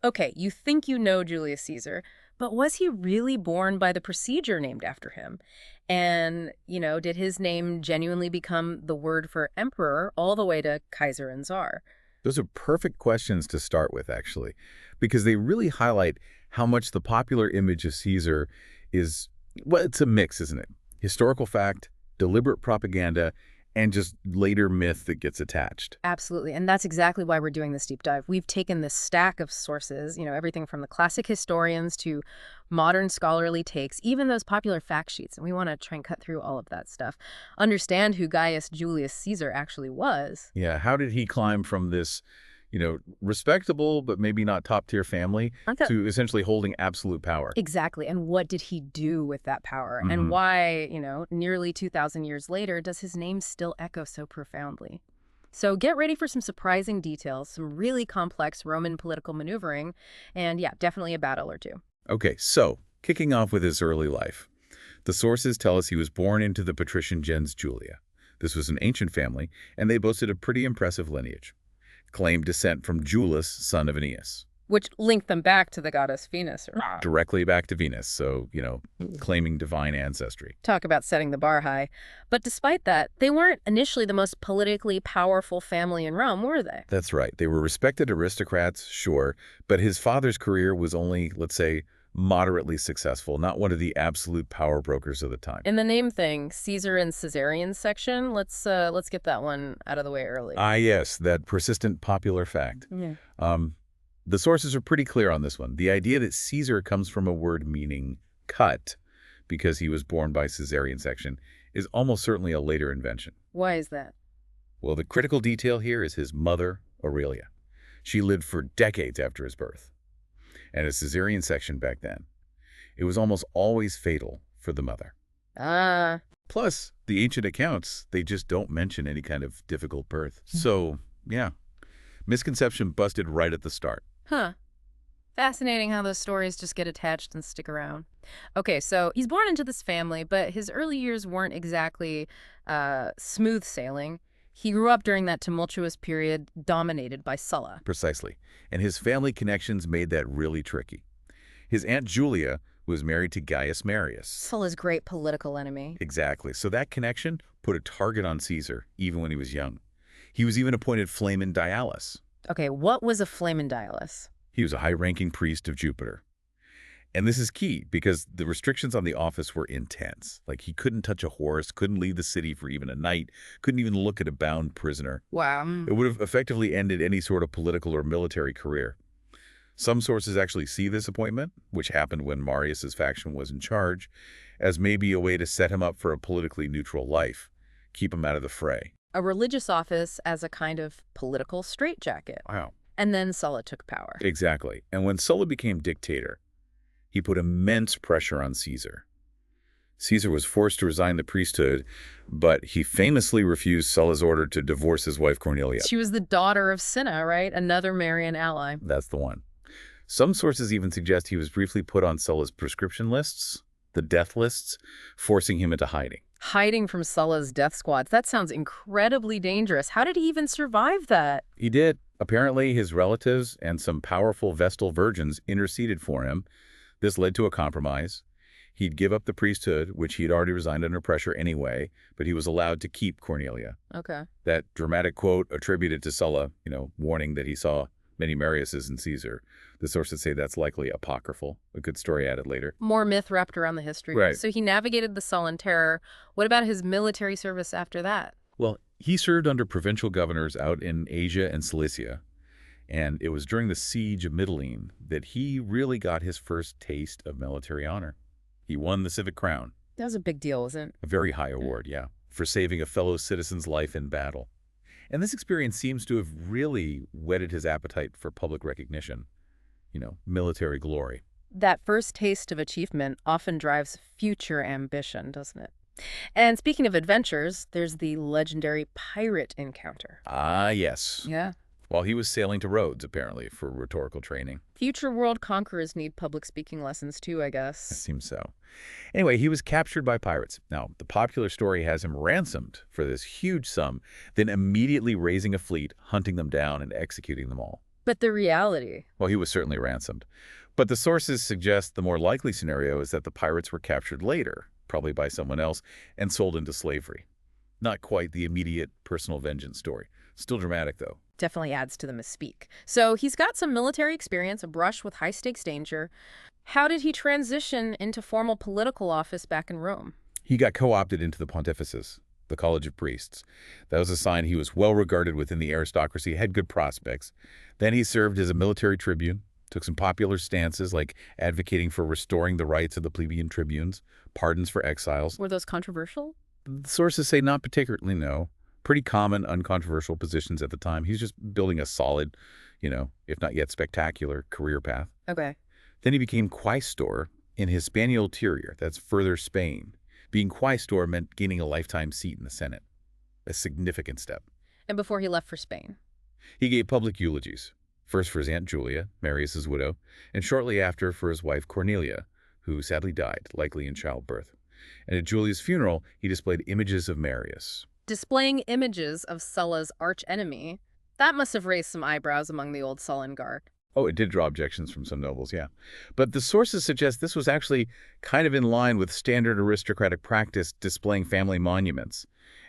Okay, you think you know Julius Caesar, but was he really born by the procedure named after him? And, did his name genuinely become the word for emperor all the way to Kaiser and Tsar? Those are perfect questions to start with, actually, because they really highlight how much the popular image of Caesar is, well, it's a mix, isn't it? Historical fact, deliberate propaganda, and just later myth that gets attached. Absolutely. And that's exactly why we're doing this deep dive. We've taken this stack of sources, everything from the classic historians to modern scholarly takes, even those popular fact sheets. And we want to try and cut through all of that stuff. Understand who Gaius Julius Caesar actually was. Yeah, how did he climb from this, respectable but maybe not top-tier family Okay. to essentially holding absolute power? Exactly. And what did he do with that power? And hmm why, nearly 2,000 years later, does his name still echo so profoundly? So get ready for some surprising details, some really complex Roman political maneuvering, and yeah, definitely a battle or two. Okay, so kicking off with his early life. The sources tell us he was born into the patrician gens Julia. This was an ancient family, and they boasted a pretty impressive lineage. Claimed descent from Julius, son of Aeneas. Which linked them back to the goddess Venus. Directly back to Venus, so, claiming divine ancestry. Talk about setting the bar high. But despite that, they weren't initially the most politically powerful family in Rome, were they? That's right. They were respected aristocrats, sure, but his father's career was only, let's say, moderately successful, not one of the absolute power brokers of the time. In the name thing, Caesar and Caesarian section, let's get that one out of the way early. Ah, yes, that persistent popular fact. Yeah. Um, the sources are pretty clear on this one. The idea that Caesar comes from a word meaning cut, because he was born by Caesarian section, is almost certainly a later invention. Why is that? Well, the critical detail here is his mother, Aurelia. She lived for decades after his birth. And a Caesarean section back then, it was almost always fatal for the mother. Ah, Plus, the ancient accounts, they just don't mention any kind of difficult birth. So, yeah, misconception busted right at the start. huh. Fascinating how those stories just get attached and stick around. Okay, so he's born into this family, but his early years weren't exactly smooth sailing. He grew up during that tumultuous period dominated by Sulla. Precisely. And his family connections made that really tricky. His Aunt Julia was married to Gaius Marius. Sulla's great political enemy. Exactly. So that connection put a target on Caesar, even when he was young. He was even appointed Flamen Dialis. Okay, what was a flamen dialis? He was a high-ranking priest of Jupiter. And this is key because the restrictions on the office were intense. Like he couldn't touch a horse, couldn't leave the city for even a night, couldn't even look at a bound prisoner. Wow. It would have effectively ended any sort of political or military career. Some sources actually see this appointment, which happened when Marius's faction was in charge, as maybe a way to set him up for a politically neutral life, keep him out of the fray. A religious office as a kind of political straitjacket. Wow. And then Sulla took power. Exactly. And when Sulla became dictator, he put immense pressure on Caesar. Caesar was forced to resign the priesthood, but he famously refused Sulla's order to divorce his wife Cornelia. She was the daughter of Cinna, right? Another Marian ally. That's the one. Some sources even suggest he was briefly put on Sulla's prescription lists, the death lists, forcing him into hiding. Hiding from Sulla's death squads. That sounds incredibly dangerous. How did he even survive that? He did. Apparently, his relatives and some powerful Vestal virgins interceded for him. This led to a compromise. He'd give up the priesthood, which he'd already resigned under pressure anyway, but he was allowed to keep Cornelia. Okay. That dramatic quote attributed to Sulla, warning that he saw many Mariuses in Caesar. The sources say that's likely apocryphal, a good story added later. More myth wrapped around the history. Right. So he navigated the Sullan terror. What about his military service after that? Well, he served under provincial governors out in Asia and Cilicia, and it was during the siege of Mytilene that he really got his first taste of military honor. He won the Civic Crown, That was a big deal, wasn't it? a very high award, yeah, for saving a fellow citizen's life in battle. And this experience seems to have really whetted his appetite for public recognition, military glory. That first taste of achievement often drives future ambition, doesn't it? And speaking of adventures, there's the legendary pirate encounter. Ah, yes. Yeah. While he was sailing to Rhodes, apparently, for rhetorical training. Future world conquerors need public speaking lessons too, I It guess. seems so. Anyway, he was captured by pirates. Now, the popular story has him ransomed for this huge sum, then immediately raising a fleet, hunting them down and executing them all. But the reality. Well, he was certainly ransomed. But the sources suggest the more likely scenario is that the pirates were captured later, probably by someone else, and sold into slavery. Not quite the immediate personal vengeance story. Still dramatic, though. Definitely adds to the mystique. So he's got some military experience, a brush with high-stakes danger. How did he transition into formal political office back in Rome? He got co-opted into the Pontifices, the College of Priests. That was a sign he was well regarded within the aristocracy, had good prospects. Then he served as a military tribune, took some popular stances like advocating for restoring the rights of the plebeian tribunes, pardons for exiles. Were those controversial? The sources say not particularly, no. Pretty common, uncontroversial positions at the time. He's just building a solid, if not yet spectacular, career path. Okay. Then he became quaestor in Hispania Ulterior, that's further Spain. Being quaestor meant gaining a lifetime seat in the Senate, a significant step. And before he left for Spain? He gave public eulogies, first for his Aunt Julia, Marius's widow, and shortly after for his wife Cornelia, who sadly died, likely in childbirth. And at Julia's funeral, he displayed images of Marius. Displaying images of Sulla's archenemy, that must have raised some eyebrows among the old Sullan guard. Oh, it did draw objections from some nobles, yeah. But the sources suggest this was actually kind of in line with standard aristocratic practice displaying family monuments.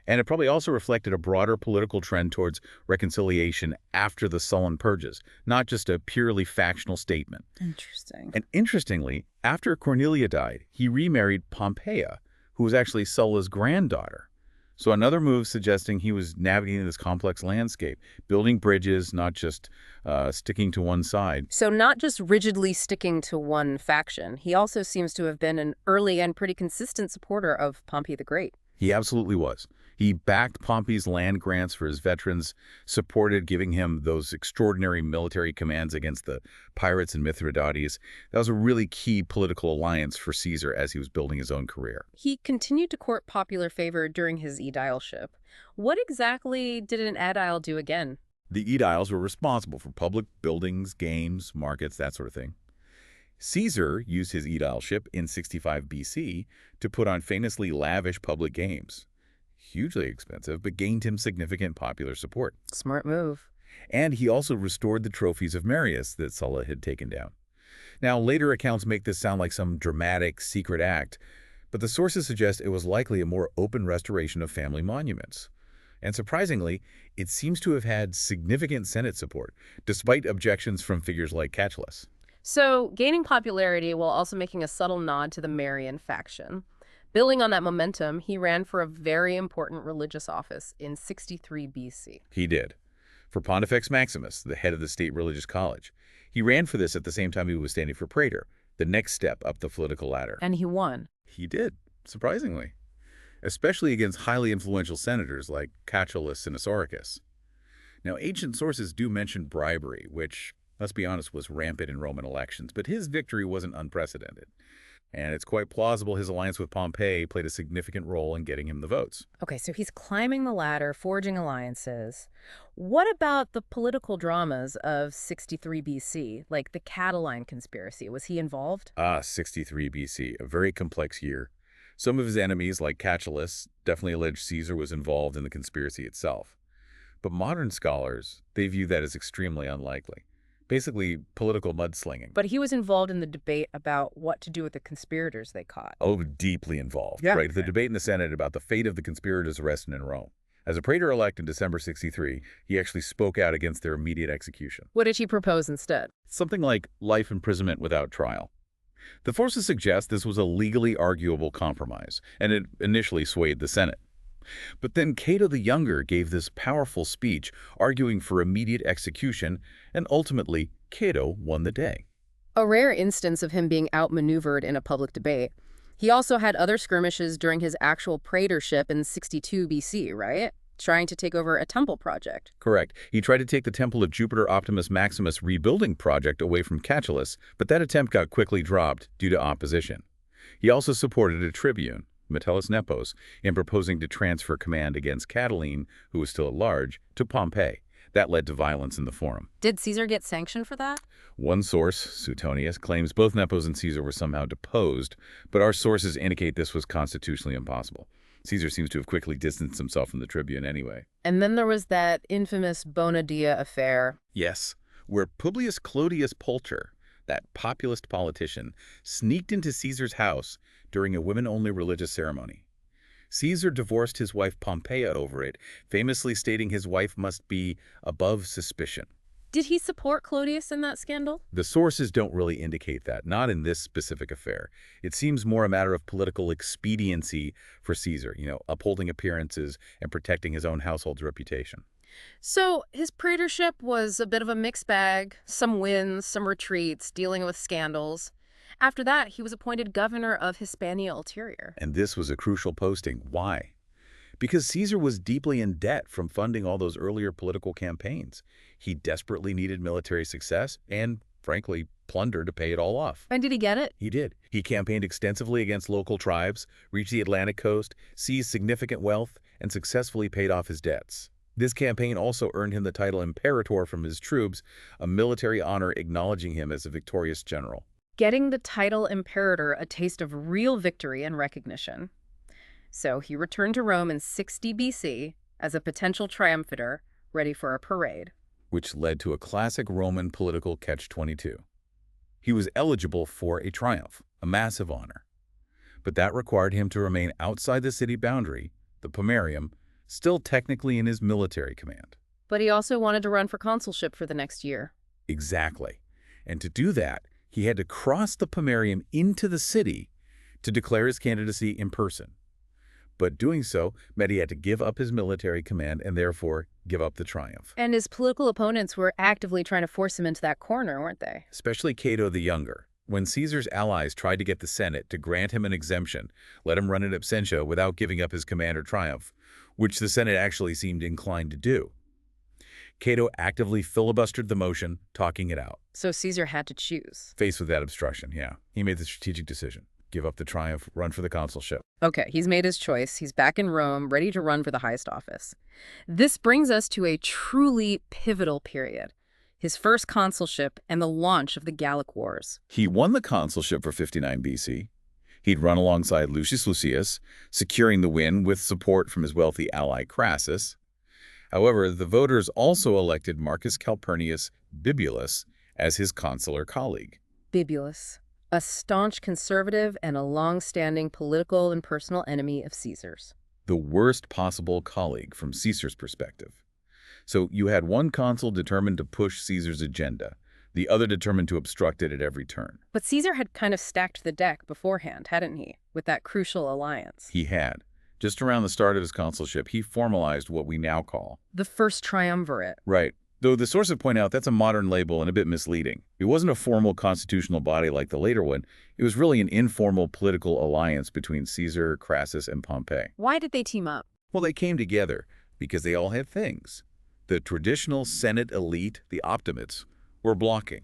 And it probably also reflected a broader political trend towards reconciliation after the Sullan purges, not just a purely factional statement. Interesting. And interestingly, after Cornelia died, he remarried Pompeia, who was actually Sulla's granddaughter. So another move suggesting he was navigating this complex landscape, building bridges, not just sticking to one side. So not just rigidly sticking to one faction. He also seems to have been an early and pretty consistent supporter of Pompey the Great. He absolutely was. He backed Pompey's land grants for his veterans, supported giving him those extraordinary military commands against the pirates and Mithridates. That was a really key political alliance for Caesar as he was building his own career. He continued to court popular favor during his aedileship. What exactly did an aedile do again? The aediles were responsible for public buildings, games, markets, that sort of thing. Caesar used his aedileship in 65 BC to put on famously lavish public games. Hugely expensive, but gained him significant popular support. Smart move. And he also restored the trophies of Marius that Sulla had taken down. Now, later accounts make this sound like some dramatic, secret act, but the sources suggest it was likely a more open restoration of family monuments. And surprisingly, it seems to have had significant Senate support, despite objections from figures like Catullus. So, gaining popularity while also making a subtle nod to the Marian faction. Building on that momentum, he ran for a very important religious office in 63 BC. He did. For Pontifex Maximus, the head of the state religious college. He ran for this at the same time he was standing for praetor, the next step up the political ladder. And he won. He did, surprisingly. Especially against highly influential senators like Catullus and Isauricus. Now, ancient sources do mention bribery, which, let's be honest, was rampant in Roman elections, but his victory wasn't unprecedented. And it's quite plausible his alliance with Pompey played a significant role in getting him the votes. Okay, so he's climbing the ladder, forging alliances. What about the political dramas of 63 BC, like the Catiline conspiracy? Was he involved? 63 BC, a very complex year. Some of his enemies, like Catullus, definitely alleged Caesar was involved in the conspiracy itself. But modern scholars, they view that as extremely unlikely. Basically, political mudslinging. But he was involved in the debate about what to do with the conspirators they caught. Oh, deeply involved. Yeah. Right, the debate in the Senate about the fate of the conspirators arrested in Rome. As a praetor-elect in December 63, he actually spoke out against their immediate execution. What did he propose instead? Something like life imprisonment without trial. The forces suggest this was a legally arguable compromise, and it initially swayed the Senate. But then Cato the Younger gave this powerful speech arguing for immediate execution, and ultimately, Cato won the day. A rare instance of him being outmaneuvered in a public debate. He also had other skirmishes during his actual praetorship in 62 BC, right? Trying to take over a temple project. Correct. He tried to take the Temple of Jupiter Optimus Maximus rebuilding project away from Catullus, but that attempt got quickly dropped due to opposition. He also supported a tribune, Metellus Nepos, in proposing to transfer command against Catiline, who was still at large, to Pompey. That led to violence in the Forum. Did Caesar get sanctioned for that? One source, Suetonius, claims both Nepos and Caesar were somehow deposed, but our sources indicate this was constitutionally impossible. Caesar seems to have quickly distanced himself from the tribune anyway. And then there was that infamous Bona Dea affair. Yes, where Publius Clodius Pulcher, that populist politician, sneaked into Caesar's house during a women-only religious ceremony. Caesar divorced his wife Pompeia over it, famously stating his wife must be above suspicion. Did he support Clodius in that scandal? The sources don't really indicate that, not in this specific affair. It seems more a matter of political expediency for Caesar, upholding appearances and protecting his own household's reputation. So his praetorship was a bit of a mixed bag, some wins, some retreats, dealing with scandals. After that, he was appointed governor of Hispania Ulterior. And this was a crucial posting. Why? Because Caesar was deeply in debt from funding all those earlier political campaigns. He desperately needed military success and, frankly, plunder to pay it all off. And did he get it? He did. He campaigned extensively against local tribes, reached the Atlantic coast, seized significant wealth, and successfully paid off his debts. This campaign also earned him the title Imperator from his troops, a military honor acknowledging him as a victorious general. Getting the title Imperator a taste of real victory and recognition. So he returned to Rome in 60 BC as a potential triumphator, ready for a parade. Which led to a classic Roman political catch-22. He was eligible for a triumph, a massive honor. But that required him to remain outside the city boundary, the Pomerium, still technically in his military command. But he also wanted to run for consulship for the next year. Exactly. And to do that, he had to cross the Pomerium into the city to declare his candidacy in person. But doing so meant he had to give up his military command and therefore give up the triumph. And his political opponents were actively trying to force him into that corner, weren't they? Especially Cato the Younger. When Caesar's allies tried to get the Senate to grant him an exemption, let him run in absentia without giving up his command or triumph, which the Senate actually seemed inclined to do, Cato actively filibustered the motion, talking it out. So Caesar had to choose. Faced with that obstruction, he made the strategic decision. Give up the triumph, run for the consulship. Okay, he's made his choice. He's back in Rome, ready to run for the highest office. This brings us to a truly pivotal period. His first consulship and the launch of the Gallic Wars. He won the consulship for 59 BC. He'd run alongside Lucius Lucius, securing the win with support from his wealthy ally Crassus. However, the voters also elected Marcus Calpurnius Bibulus as his consular colleague. Bibulus, a staunch conservative and a long-standing political and personal enemy of Caesar's. The worst possible colleague from Caesar's perspective. So you had one consul determined to push Caesar's agenda, the other determined to obstruct it at every turn. But Caesar had kind of stacked the deck beforehand, hadn't he, with that crucial alliance? He had. Just around the start of his consulship, he formalized what we now call the First Triumvirate. Right. Though the sources point out that's a modern label and a bit misleading. It wasn't a formal constitutional body like the later one. It was really an informal political alliance between Caesar, Crassus, and Pompey. Why did they team up? Well, they came together because they all had things. The traditional Senate elite, the optimates, were blocking.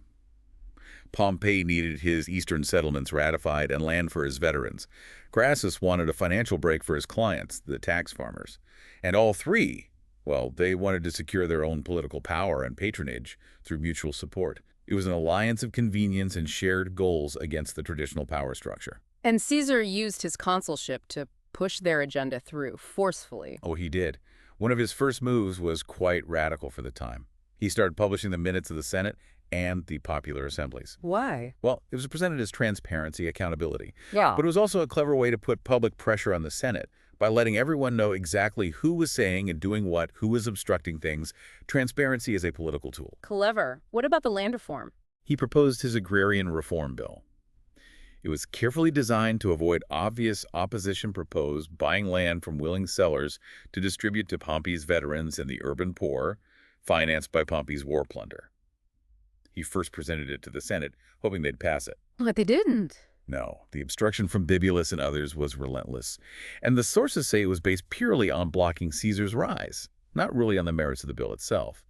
Pompey needed his eastern settlements ratified and land for his veterans. Crassus wanted a financial break for his clients, the tax farmers. And all three, well, they wanted to secure their own political power and patronage through mutual support. It was an alliance of convenience and shared goals against the traditional power structure. And Caesar used his consulship to push their agenda through forcefully. Oh, he did. One of his first moves was quite radical for the time. He started publishing the minutes of the Senate and the popular assemblies. Why? Well, it was presented as transparency, accountability. Yeah. But it was also a clever way to put public pressure on the Senate by letting everyone know exactly who was saying and doing what, who was obstructing things. Transparency is a political tool. Clever. What about the land reform? He proposed his agrarian reform bill. It was carefully designed to avoid obvious opposition proposed buying land from willing sellers to distribute to Pompey's veterans and the urban poor, financed by Pompey's war plunder. He first presented it to the Senate, hoping they'd pass it. But they didn't. No, the obstruction from Bibulus and others was relentless, and the sources say it was based purely on blocking Caesar's rise, not really on the merits of the bill itself.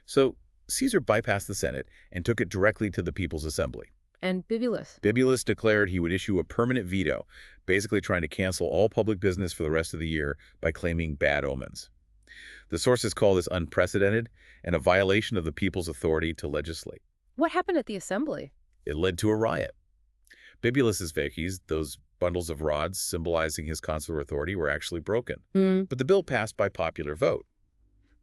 So Caesar bypassed the Senate and took it directly to the People's Assembly. And Bibulus? Bibulus declared he would issue a permanent veto, basically trying to cancel all public business for the rest of the year by claiming bad omens. The sources call this unprecedented and a violation of the people's authority to legislate. What happened at the assembly? It led to a riot. Bibulus's veces, those bundles of rods symbolizing his consular authority, were actually broken. But the bill passed by popular vote.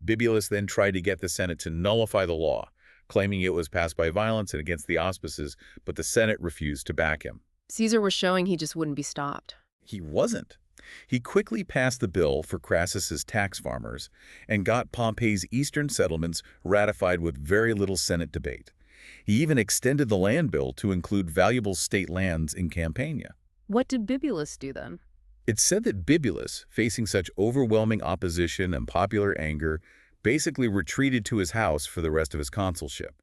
Bibulus then tried to get the Senate to nullify the law, claiming it was passed by violence and against the auspices, but the Senate refused to back him. Caesar was showing he just wouldn't be stopped. He wasn't. He quickly passed the bill for Crassus's tax farmers and got Pompey's eastern settlements ratified with very little Senate debate. He even extended the land bill to include valuable state lands in Campania. What did Bibulus do then? It's said that Bibulus, facing such overwhelming opposition and popular anger, basically retreated to his house for the rest of his consulship.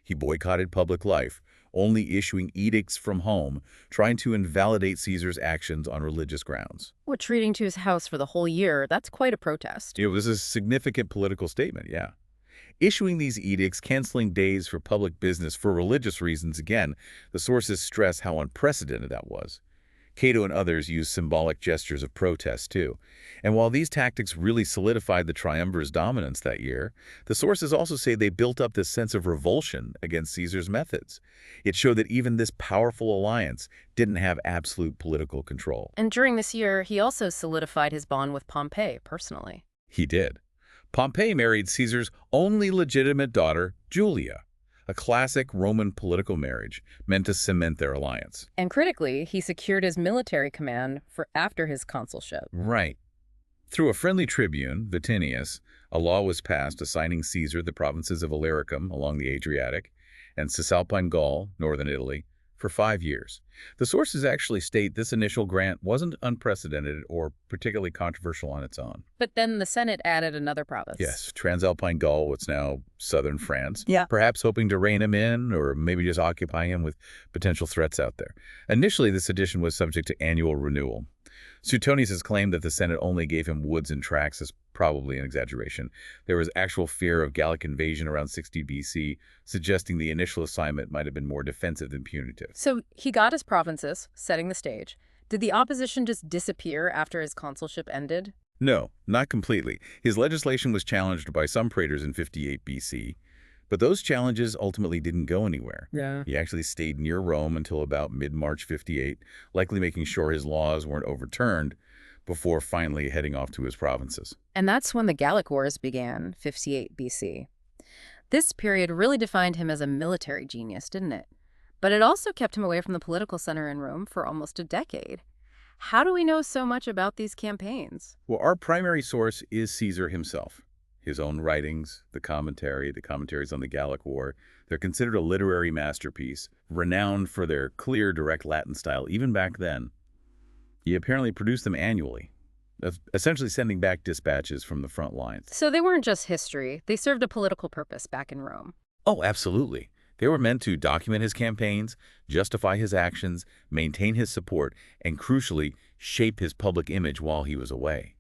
He boycotted public life, only issuing edicts from home, trying to invalidate Caesar's actions on religious grounds. Retreating to his house for the whole year, that's quite a protest. This is a significant political statement, yeah. Issuing these edicts, canceling days for public business for religious reasons, again, the sources stress how unprecedented that was. Cato and others used symbolic gestures of protest, too. And while these tactics really solidified the triumvir's dominance that year, the sources also say they built up this sense of revulsion against Caesar's methods. It showed that even this powerful alliance didn't have absolute political control. And during this year, he also solidified his bond with Pompey, personally. He did. Pompey married Caesar's only legitimate daughter, Julia, a classic Roman political marriage meant to cement their alliance. And critically, he secured his military command for after his consulship. Right. Through a friendly tribune, Vatinius, a law was passed assigning Caesar the provinces of Illyricum along the Adriatic and Cisalpine Gaul, northern Italy, for 5 years. The sources actually state this initial grant wasn't unprecedented or particularly controversial on its own. But then the Senate added another province. Yes, Transalpine Gaul, what's now southern France. Yeah. Perhaps hoping to rein him in or maybe just occupy him with potential threats out there. Initially, this addition was subject to annual renewal. Suetonius' claim that the Senate only gave him woods and tracts is probably an exaggeration. There was actual fear of Gallic invasion around 60 BC, suggesting the initial assignment might have been more defensive than punitive. So he got his provinces, setting the stage. Did the opposition just disappear after his consulship ended? No, not completely. His legislation was challenged by some praetors in 58 BC, but those challenges ultimately didn't go anywhere. Yeah. He actually stayed near Rome until about mid-March 58, likely making sure his laws weren't overturned before finally heading off to his provinces. And that's when the Gallic Wars began, 58 BC. This period really defined him as a military genius, didn't it? But it also kept him away from the political center in Rome for almost a decade. How do we know so much about these campaigns? Well, our primary source is Caesar himself. His own writings, the commentaries on the Gallic War, they're considered a literary masterpiece, renowned for their clear, direct Latin style even back then. He apparently produced them annually, essentially sending back dispatches from the front lines. So they weren't just history. They served a political purpose back in Rome. Oh, absolutely. They were meant to document his campaigns, justify his actions, maintain his support, and crucially, shape his public image while he was away.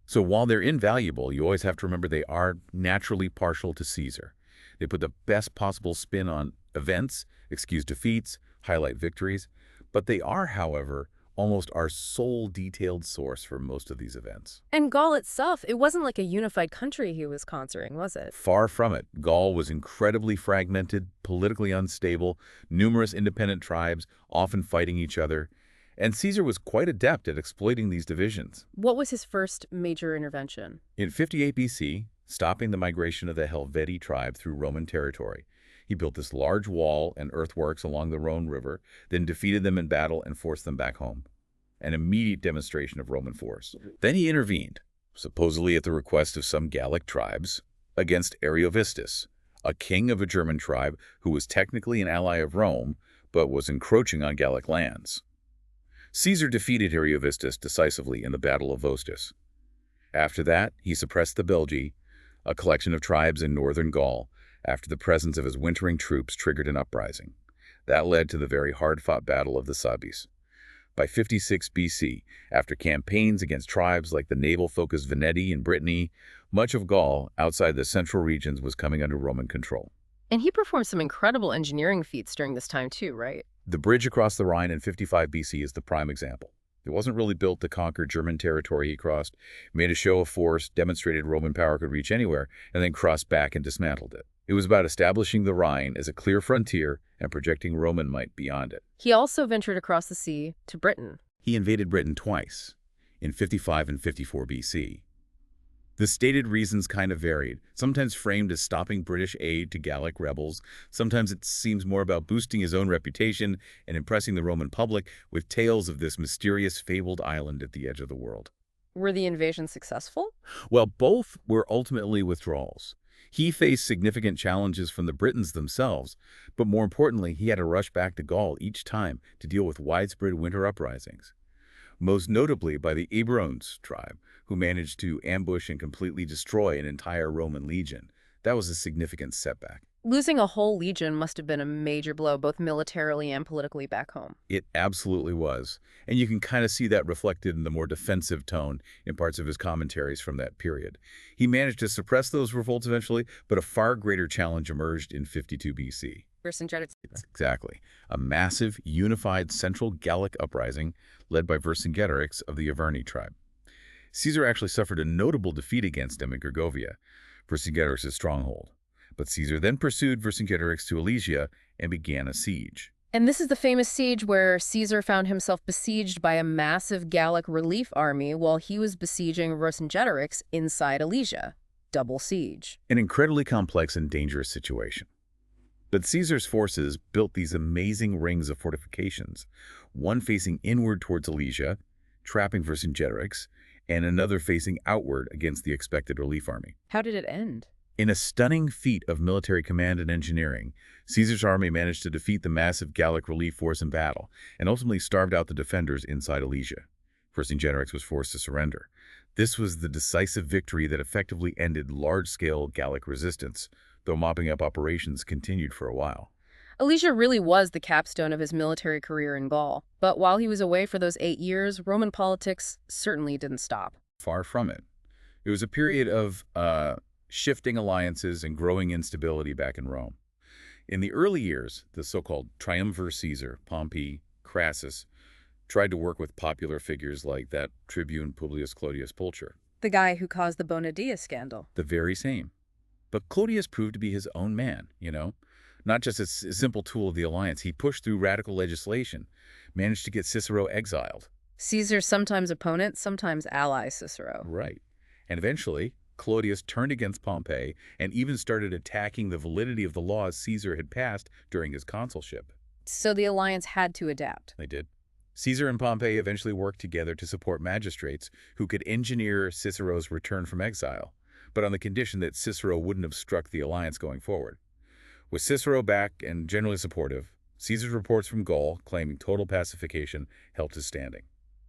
So while they're invaluable, you always have to remember they are naturally partial to Caesar. They put the best possible spin on events, excuse defeats, highlight victories, but they are, however, almost our sole detailed source for most of these events. And Gaul itself, it wasn't like a unified country he was conquering, was it? Far from it. Gaul was incredibly fragmented, politically unstable, numerous independent tribes, often fighting each other. And Caesar was quite adept at exploiting these divisions. What was his first major intervention? In 58 BC, stopping the migration of the Helvetii tribe through Roman territory, he built this large wall and earthworks along the Rhone River, then defeated them in battle and forced them back home. An immediate demonstration of Roman force. Then he intervened, supposedly at the request of some Gallic tribes, against Ariovistus, a king of a German tribe who was technically an ally of Rome, but was encroaching on Gallic lands. Caesar defeated Ariovistus decisively in the Battle of Vostos. After that, he suppressed the Belgae, a collection of tribes in northern Gaul, after the presence of his wintering troops triggered an uprising. That led to the very hard-fought Battle of the Sabis. By 56 BC, after campaigns against tribes like the naval-focused Veneti in Brittany, much of Gaul, outside the central regions, was coming under Roman control. And he performed some incredible engineering feats during this time too, right? The bridge across the Rhine in 55 BC is the prime example. It wasn't really built to conquer German territory he crossed, made a show of force, demonstrated Roman power could reach anywhere, and then crossed back and dismantled it. It was about establishing the Rhine as a clear frontier and projecting Roman might beyond it. He also ventured across the sea to Britain. He invaded Britain twice, in 55 and 54 BC. The stated reasons kind of varied, sometimes framed as stopping British aid to Gallic rebels. Sometimes it seems more about boosting his own reputation and impressing the Roman public with tales of this mysterious fabled island at the edge of the world. Were the invasions successful? Well, both were ultimately withdrawals. He faced significant challenges from the Britons themselves, but more importantly, he had to rush back to Gaul each time to deal with widespread winter uprisings, most notably by the Eburones tribe, who managed to ambush and completely destroy an entire Roman legion. That was a significant setback. Losing a whole legion must have been a major blow, both militarily and politically back home. It absolutely was. And you can kind of see that reflected in the more defensive tone in parts of his commentaries from that period. He managed to suppress those revolts eventually, but a far greater challenge emerged in 52 BC. Exactly. A massive, unified central Gallic uprising led by Vercingetorix of the Averni tribe. Caesar actually suffered a notable defeat against him in Gergovia, Vercingetorix's stronghold. But Caesar then pursued Vercingetorix to Alesia and began a siege. And this is the famous siege where Caesar found himself besieged by a massive Gallic relief army while he was besieging Vercingetorix inside Alesia. Double siege. An incredibly complex and dangerous situation. But Caesar's forces built these amazing rings of fortifications, one facing inward towards Alesia, trapping Vercingetorix, and another facing outward against the expected relief army. How did it end? In a stunning feat of military command and engineering, Caesar's army managed to defeat the massive Gallic relief force in battle and ultimately starved out the defenders inside Alesia. Vercingetorix was forced to surrender. This was the decisive victory that effectively ended large-scale Gallic resistance, though mopping up operations continued for a while. Alesia really was the capstone of his military career in Gaul. But while he was away for those 8 years, Roman politics certainly didn't stop. Far from it. It was a period of shifting alliances and growing instability back in Rome. In the early years, the so-called triumvir Caesar, Pompey, Crassus, tried to work with popular figures like that tribune Publius Clodius Pulcher. The guy who caused the Bonadea scandal. The very same. But Clodius proved to be his own man, not just a simple tool of the alliance. He pushed through radical legislation, managed to get Cicero exiled. Caesar's sometimes opponent, sometimes ally Cicero. Right. And eventually, Clodius turned against Pompey and even started attacking the validity of the laws Caesar had passed during his consulship. So the alliance had to adapt. They did. Caesar and Pompey eventually worked together to support magistrates who could engineer Cicero's return from exile, but on the condition that Cicero wouldn't have struck the alliance going forward. With Cicero back and generally supportive, Caesar's reports from Gaul claiming total pacification held his standing.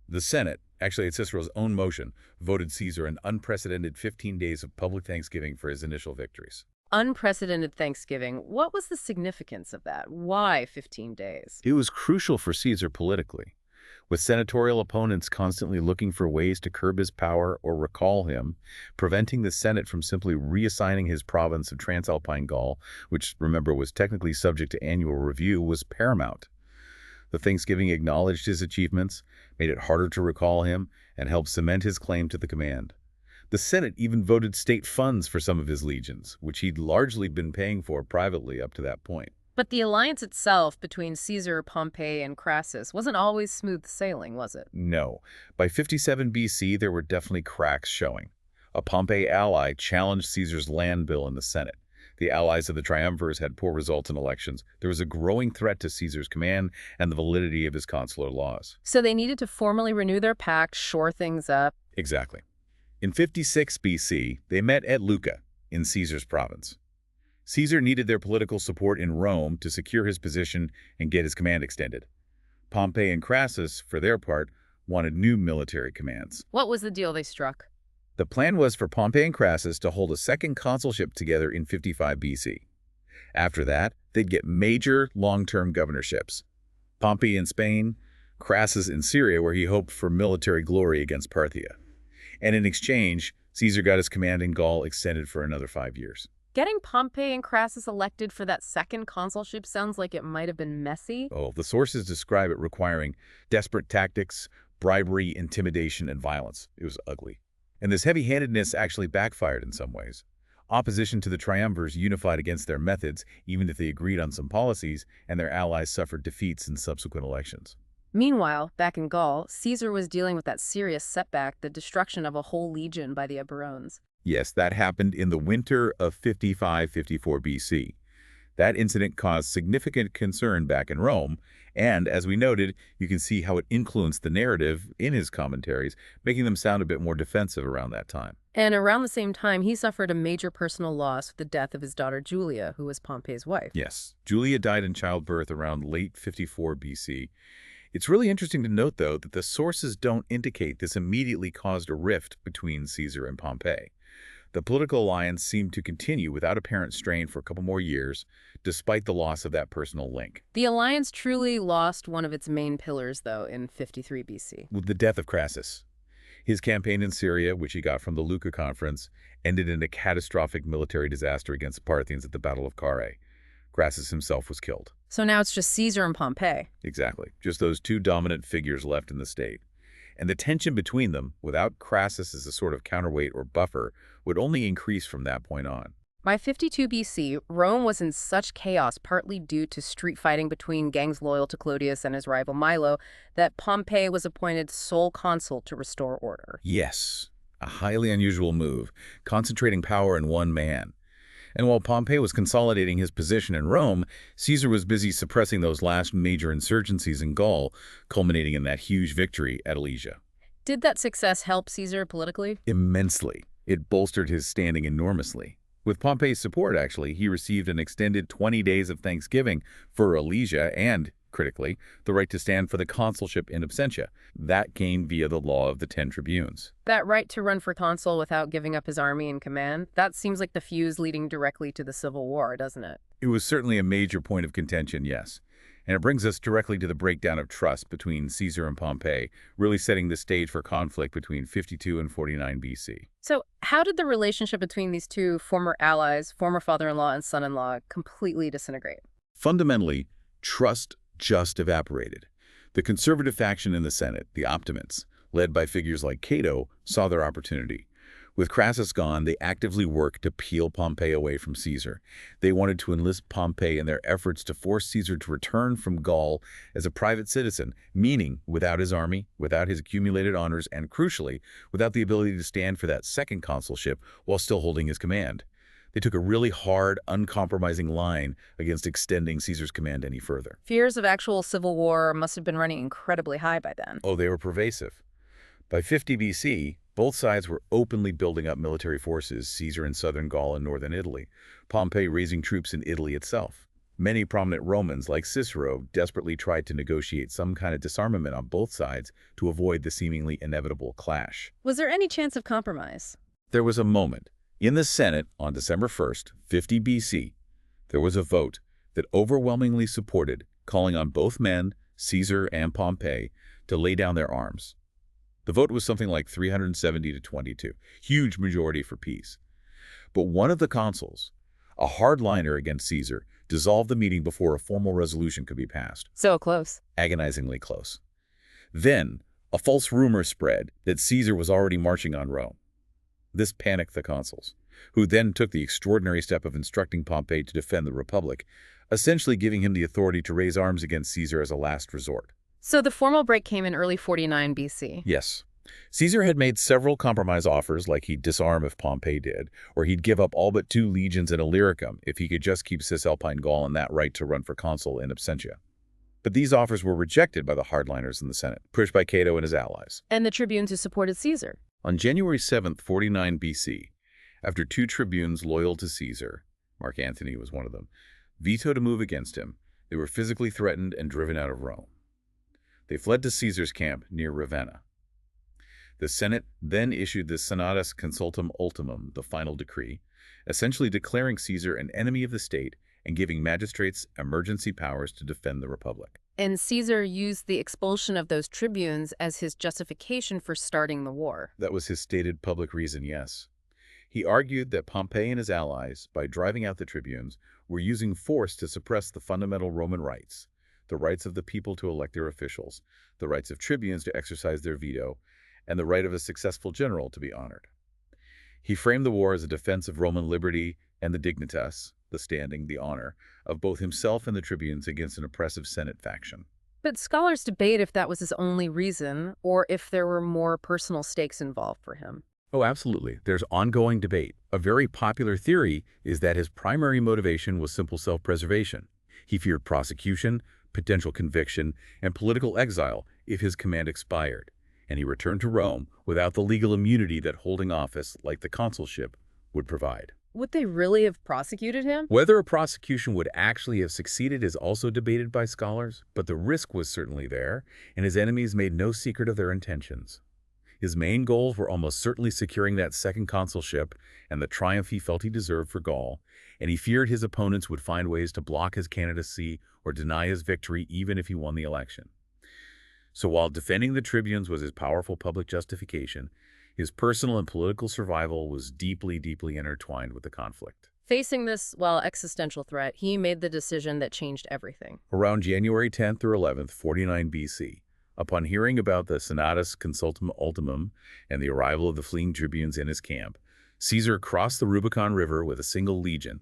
The Senate, actually at Cicero's own motion, voted Caesar an unprecedented 15 days of public thanksgiving for his initial victories. Unprecedented Thanksgiving. What was the significance of that? Why 15 days? It was crucial for Caesar politically. With senatorial opponents constantly looking for ways to curb his power or recall him, preventing the Senate from simply reassigning his province of Transalpine Gaul, which, remember, was technically subject to annual review, was paramount. The Thanksgiving acknowledged his achievements, made it harder to recall him, and helped cement his claim to the command. The Senate even voted state funds for some of his legions, which he'd largely been paying for privately up to that point. But the alliance itself between Caesar, Pompey, and Crassus wasn't always smooth sailing, was it? No. By 57 BC, there were definitely cracks showing. A Pompey ally challenged Caesar's land bill in the Senate. The allies of the triumvirs had poor results in elections. There was a growing threat to Caesar's command and the validity of his consular laws. So they needed to formally renew their pact, shore things up. Exactly. In 56 BC, they met at Lucca, in Caesar's province. Caesar needed their political support in Rome to secure his position and get his command extended. Pompey and Crassus, for their part, wanted new military commands. What was the deal they struck? The plan was for Pompey and Crassus to hold a second consulship together in 55 BC. After that, they'd get major long-term governorships. Pompey in Spain, Crassus in Syria, where he hoped for military glory against Parthia. And in exchange, Caesar got his command in Gaul extended for another 5 years. Getting Pompey and Crassus elected for that second consulship sounds like it might have been messy. Oh, the sources describe it requiring desperate tactics, bribery, intimidation, and violence. It was ugly. And this heavy-handedness actually backfired in some ways. Opposition to the triumvirs unified against their methods, even if they agreed on some policies, and their allies suffered defeats in subsequent elections. Meanwhile, back in Gaul, Caesar was dealing with that serious setback, the destruction of a whole legion by the Eburones. Yes, that happened in the winter of 55-54 BC. That incident caused significant concern back in Rome, and as we noted, you can see how it influenced the narrative in his commentaries, making them sound a bit more defensive around that time. And around the same time, he suffered a major personal loss with the death of his daughter Julia, who was Pompey's wife. Yes, Julia died in childbirth around late 54 BC. It's really interesting to note, though, that the sources don't indicate this immediately caused a rift between Caesar and Pompey. The political alliance seemed to continue without apparent strain for a couple more years, despite the loss of that personal link. The alliance truly lost one of its main pillars, though, in 53 BC. With the death of Crassus, his campaign in Syria, which he got from the Lucca Conference, ended in a catastrophic military disaster against the Parthians at the Battle of Carrhae. Crassus himself was killed. So now it's just Caesar and Pompey. Exactly. Just those two dominant figures left in the state. And the tension between them, without Crassus as a sort of counterweight or buffer, would only increase from that point on. By 52 BC, Rome was in such chaos, partly due to street fighting between gangs loyal to Clodius and his rival Milo, that Pompey was appointed sole consul to restore order. Yes, a highly unusual move, concentrating power in one man. And while Pompey was consolidating his position in Rome, Caesar was busy suppressing those last major insurgencies in Gaul, culminating in that huge victory at Alesia. Did that success help Caesar politically? Immensely. It bolstered his standing enormously. With Pompey's support, actually, he received an extended 20 days of Thanksgiving for Alesia and, critically, the right to stand for the consulship in absentia. That gained via the law of the 10 tribunes. That right to run for consul without giving up his army and command, that seems like the fuse leading directly to the Civil War, doesn't it? It was certainly a major point of contention, yes. And it brings us directly to the breakdown of trust between Caesar and Pompey, really setting the stage for conflict between 52 and 49 BC. So how did the relationship between these two former allies, former father-in-law and son-in-law, completely disintegrate? Fundamentally, trust just evaporated. The conservative faction in the Senate, the Optimates, led by figures like Cato, saw their opportunity. With Crassus gone, they actively worked to peel Pompey away from Caesar. They wanted to enlist Pompey in their efforts to force Caesar to return from Gaul as a private citizen, meaning without his army, without his accumulated honors, and crucially, without the ability to stand for that second consulship while still holding his command. They took a really hard, uncompromising line against extending Caesar's command any further. Fears of actual civil war must have been running incredibly high by then. Oh, they were pervasive. By 50 BC, both sides were openly building up military forces, Caesar in southern Gaul and northern Italy, Pompey raising troops in Italy itself. Many prominent Romans, like Cicero, desperately tried to negotiate some kind of disarmament on both sides to avoid the seemingly inevitable clash. Was there any chance of compromise? There was a moment. In the Senate, on December 1st, 50 BC, there was a vote that overwhelmingly supported, calling on both men, Caesar and Pompey, to lay down their arms. The vote was something like 370 to 22, huge majority for peace. But one of the consuls, a hardliner against Caesar, dissolved the meeting before a formal resolution could be passed. So close. Agonizingly close. Then, a false rumor spread that Caesar was already marching on Rome. This panicked the consuls, who then took the extraordinary step of instructing Pompey to defend the Republic, essentially giving him the authority to raise arms against Caesar as a last resort. So the formal break came in early 49 BC. Yes. Caesar had made several compromise offers, like he'd disarm if Pompey did, or he'd give up all but 2 legions in Illyricum if he could just keep Cisalpine Gaul and that right to run for consul in absentia. But these offers were rejected by the hardliners in the Senate, pushed by Cato and his allies. And the tribunes who supported Caesar. On January 7th, 49 BC, after 2 tribunes loyal to Caesar, Mark Antony was one of them, vetoed a move against him, they were physically threatened and driven out of Rome. They fled to Caesar's camp near Ravenna. The Senate then issued the Senatus Consultum Ultimum, the final decree, essentially declaring Caesar an enemy of the state and giving magistrates emergency powers to defend the Republic. And Caesar used the expulsion of those tribunes as his justification for starting the war. That was his stated public reason, yes. He argued that Pompey and his allies, by driving out the tribunes, were using force to suppress the fundamental Roman rights, the rights of the people to elect their officials, the rights of tribunes to exercise their veto, and the right of a successful general to be honored. He framed the war as a defense of Roman liberty and the dignitas, the standing, the honor, of both himself and the tribunes against an oppressive Senate faction. But scholars debate if that was his only reason, or if there were more personal stakes involved for him. Oh, absolutely. There's ongoing debate. A very popular theory is that his primary motivation was simple self-preservation. He feared prosecution, potential conviction, and political exile if his command expired, and he returned to Rome without the legal immunity that holding office, like the consulship, would provide. Would they really have prosecuted him? Whether a prosecution would actually have succeeded is also debated by scholars, but the risk was certainly there, and his enemies made no secret of their intentions. His main goals were almost certainly securing that second consulship and the triumph he felt he deserved for Gaul, and he feared his opponents would find ways to block his candidacy or deny his victory even if he won the election. So while defending the tribunes was his powerful public justification, his personal and political survival was deeply, deeply intertwined with the conflict. Facing this, well, existential threat, he made the decision that changed everything. Around January 10th or 11th, 49 BC, upon hearing about the Senatus Consultum Ultimum and the arrival of the fleeing tribunes in his camp, Caesar crossed the Rubicon River with a single legion,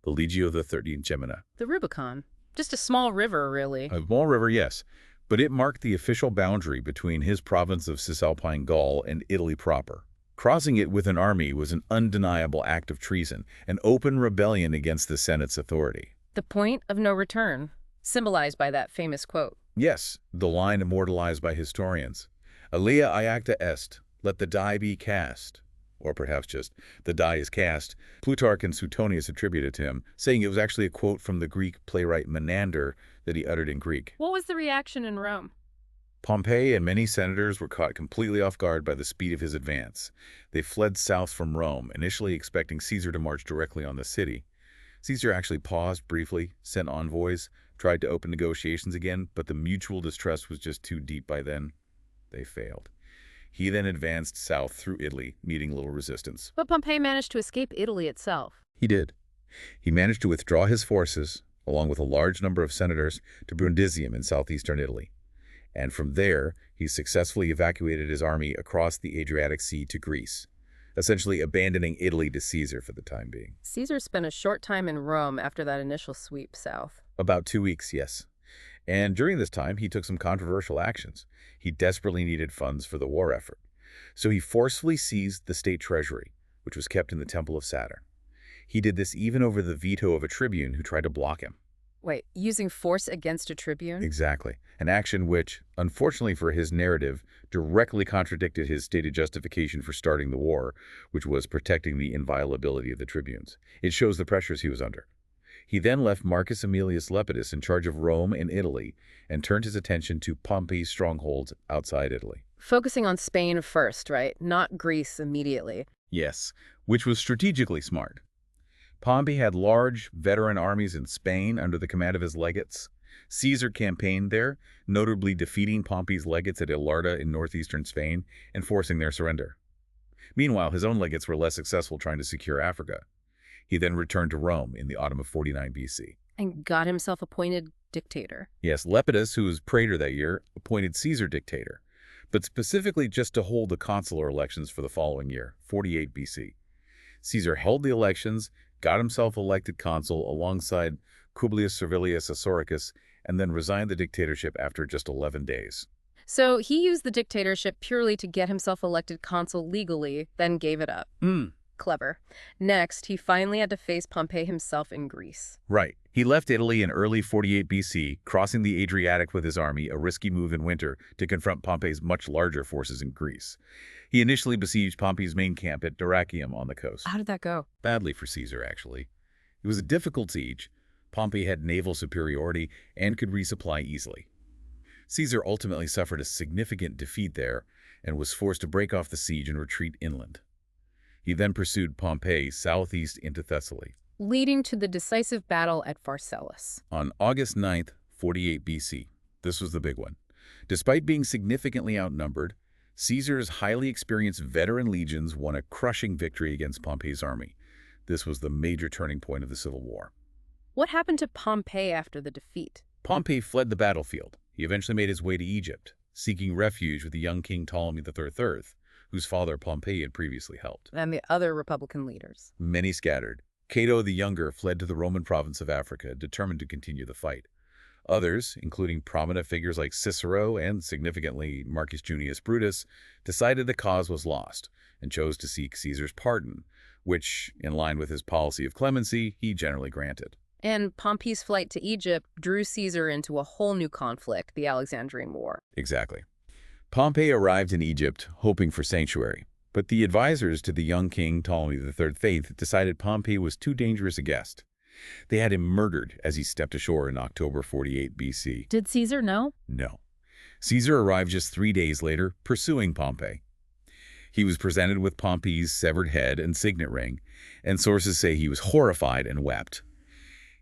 the Legio XIII Gemina. The Rubicon. Just a small river, really. A small river, yes, but it marked the official boundary between his province of Cisalpine Gaul and Italy proper. Crossing it with an army was an undeniable act of treason, an open rebellion against the Senate's authority. The point of no return, symbolized by that famous quote. Yes, the line immortalized by historians. Alia iacta est, let the die be cast. Or perhaps just, the die is cast. Plutarch and Suetonius attribute it to him, saying it was actually a quote from the Greek playwright Menander that he uttered in Greek. What was the reaction in Rome? Pompey and many senators were caught completely off guard by the speed of his advance. They fled south from Rome, initially expecting Caesar to march directly on the city. Caesar actually paused briefly, sent envoys, tried to open negotiations again, but the mutual distrust was just too deep by then. They failed. He then advanced south through Italy, meeting little resistance. But Pompey managed to escape Italy itself. He did. He managed to withdraw his forces, along with a large number of senators, to Brundisium in southeastern Italy. And from there, he successfully evacuated his army across the Adriatic Sea to Greece, essentially abandoning Italy to Caesar for the time being. Caesar spent a short time in Rome after that initial sweep south. About 2 weeks, yes. And during this time, he took some controversial actions. He desperately needed funds for the war effort. So he forcefully seized the state treasury, which was kept in the Temple of Saturn. He did this even over the veto of a tribune who tried to block him. Wait, using force against a tribune? Exactly. An action which, unfortunately for his narrative, directly contradicted his stated justification for starting the war, which was protecting the inviolability of the tribunes. It shows the pressures he was under. He then left Marcus Aemilius Lepidus in charge of Rome and Italy and turned his attention to Pompey's strongholds outside Italy. Focusing on Spain first, right? Not Greece immediately. Yes, which was strategically smart. Pompey had large, veteran armies in Spain under the command of his legates. Caesar campaigned there, notably defeating Pompey's legates at Ilarda in northeastern Spain and forcing their surrender. Meanwhile, his own legates were less successful trying to secure Africa. He then returned to Rome in the autumn of 49 BC. And got himself appointed dictator. Yes, Lepidus, who was praetor that year, appointed Caesar dictator, but specifically just to hold the consular elections for the following year, 48 BC. Caesar held the elections, got himself elected consul alongside Publius Servilius Asoricus, and then resigned the dictatorship after just 11 days. So he used the dictatorship purely to get himself elected consul legally, then gave it up. Clever. Next, he finally had to face Pompey himself in Greece. Right. He left Italy in early 48 BC, crossing the Adriatic with his army, a risky move in winter, to confront Pompey's much larger forces in Greece. He initially besieged Pompey's main camp at Dyrrhachium on the coast. How did that go? Badly for Caesar, actually. It was a difficult siege. Pompey had naval superiority and could resupply easily. Caesar ultimately suffered a significant defeat there and was forced to break off the siege and retreat inland. He then pursued Pompey southeast into Thessaly, Leading to the decisive battle at Pharsalus. on August 9th, 48 BC. This was the big one. Despite being significantly outnumbered, Caesar's highly experienced veteran legions won a crushing victory against Pompey's army. This was the major turning point of the Civil War. What happened to Pompey after the defeat? Pompey fled the battlefield. He eventually made his way to Egypt, seeking refuge with the young king Ptolemy III, whose father Pompey had previously helped. And the other Republican leaders. Many scattered. Cato the Younger fled to the Roman province of Africa, determined to continue the fight. Others, including prominent figures like Cicero and, significantly, Marcus Junius Brutus, decided the cause was lost, and chose to seek Caesar's pardon, which, in line with his policy of clemency, he generally granted. And Pompey's flight to Egypt drew Caesar into a whole new conflict, the Alexandrian War. Exactly. Pompey arrived in Egypt hoping for sanctuary, but the advisors to the young king Ptolemy III decided Pompey was too dangerous a guest. They had him murdered as he stepped ashore in October 48 BC. Did Caesar know? No. Caesar arrived just 3 days later, pursuing Pompey. He was presented with Pompey's severed head and signet ring, and sources say he was horrified and wept.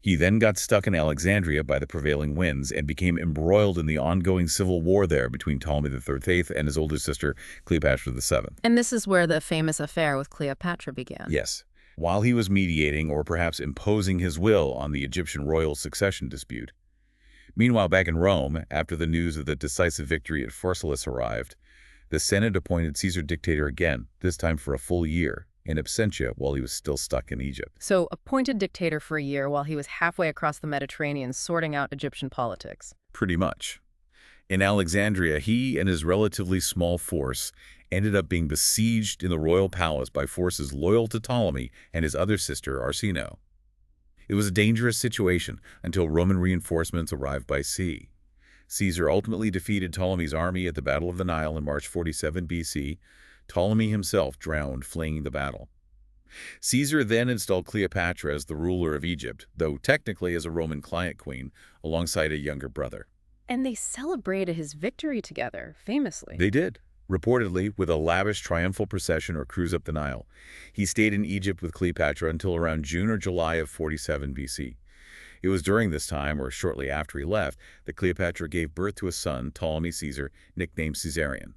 He then got stuck in Alexandria by the prevailing winds and became embroiled in the ongoing civil war there between Ptolemy III and his older sister, Cleopatra VII. And this is where the famous affair with Cleopatra began. Yes. While he was mediating or perhaps imposing his will on the Egyptian royal succession dispute. Meanwhile, back in Rome, after the news of the decisive victory at Pharsalus arrived, the Senate appointed Caesar dictator again, this time for a full year, in absentia while he was still stuck in Egypt. So, appointed dictator for a year while he was halfway across the Mediterranean sorting out Egyptian politics. Pretty much. In Alexandria, he and his relatively small force ended up being besieged in the royal palace by forces loyal to Ptolemy and his other sister, Arsinoe. It was a dangerous situation until Roman reinforcements arrived by sea. Caesar ultimately defeated Ptolemy's army at the Battle of the Nile in March 47 BC. Ptolemy himself drowned fleeing the battle. Caesar then installed Cleopatra as the ruler of Egypt, though technically as a Roman client queen, alongside a younger brother. And they celebrated his victory together, famously. They did, reportedly with a lavish triumphal procession or cruise up the Nile. He stayed in Egypt with Cleopatra until around June or July of 47 BC. It was during this time, or shortly after he left, that Cleopatra gave birth to a son, Ptolemy Caesar, nicknamed Caesarion.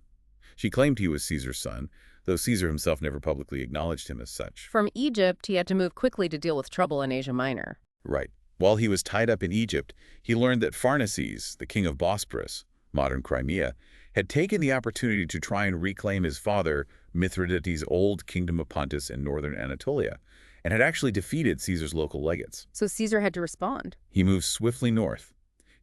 She claimed he was Caesar's son, though Caesar himself never publicly acknowledged him as such. From Egypt, he had to move quickly to deal with trouble in Asia Minor. Right. While he was tied up in Egypt, he learned that Pharnaces, the king of Bosporus, modern Crimea, had taken the opportunity to try and reclaim his father, Mithridates' old kingdom of Pontus in northern Anatolia, and had actually defeated Caesar's local legates. So Caesar had to respond. He moved swiftly north.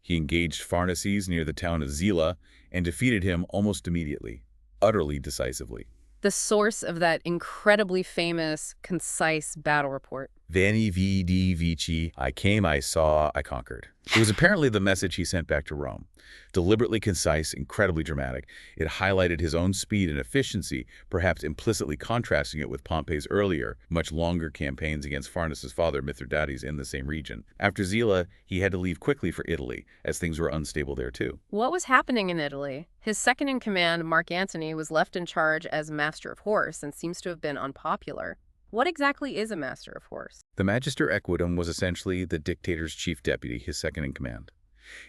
He engaged Pharnaces near the town of Zela and defeated him almost immediately, utterly decisively. The source of that incredibly famous, concise battle report. Veni vidi vici, I came, I saw, I conquered. It was apparently the message he sent back to Rome. Deliberately concise, incredibly dramatic, it highlighted his own speed and efficiency, perhaps implicitly contrasting it with Pompey's earlier, much longer campaigns against Pharnaces' father, Mithridates, in the same region. After Zela, he had to leave quickly for Italy, as things were unstable there too. What was happening in Italy? His second-in-command, Mark Antony, was left in charge as master of horse and seems to have been unpopular. What exactly is a master of horse? The Magister Equitum was essentially the dictator's chief deputy, his second-in-command.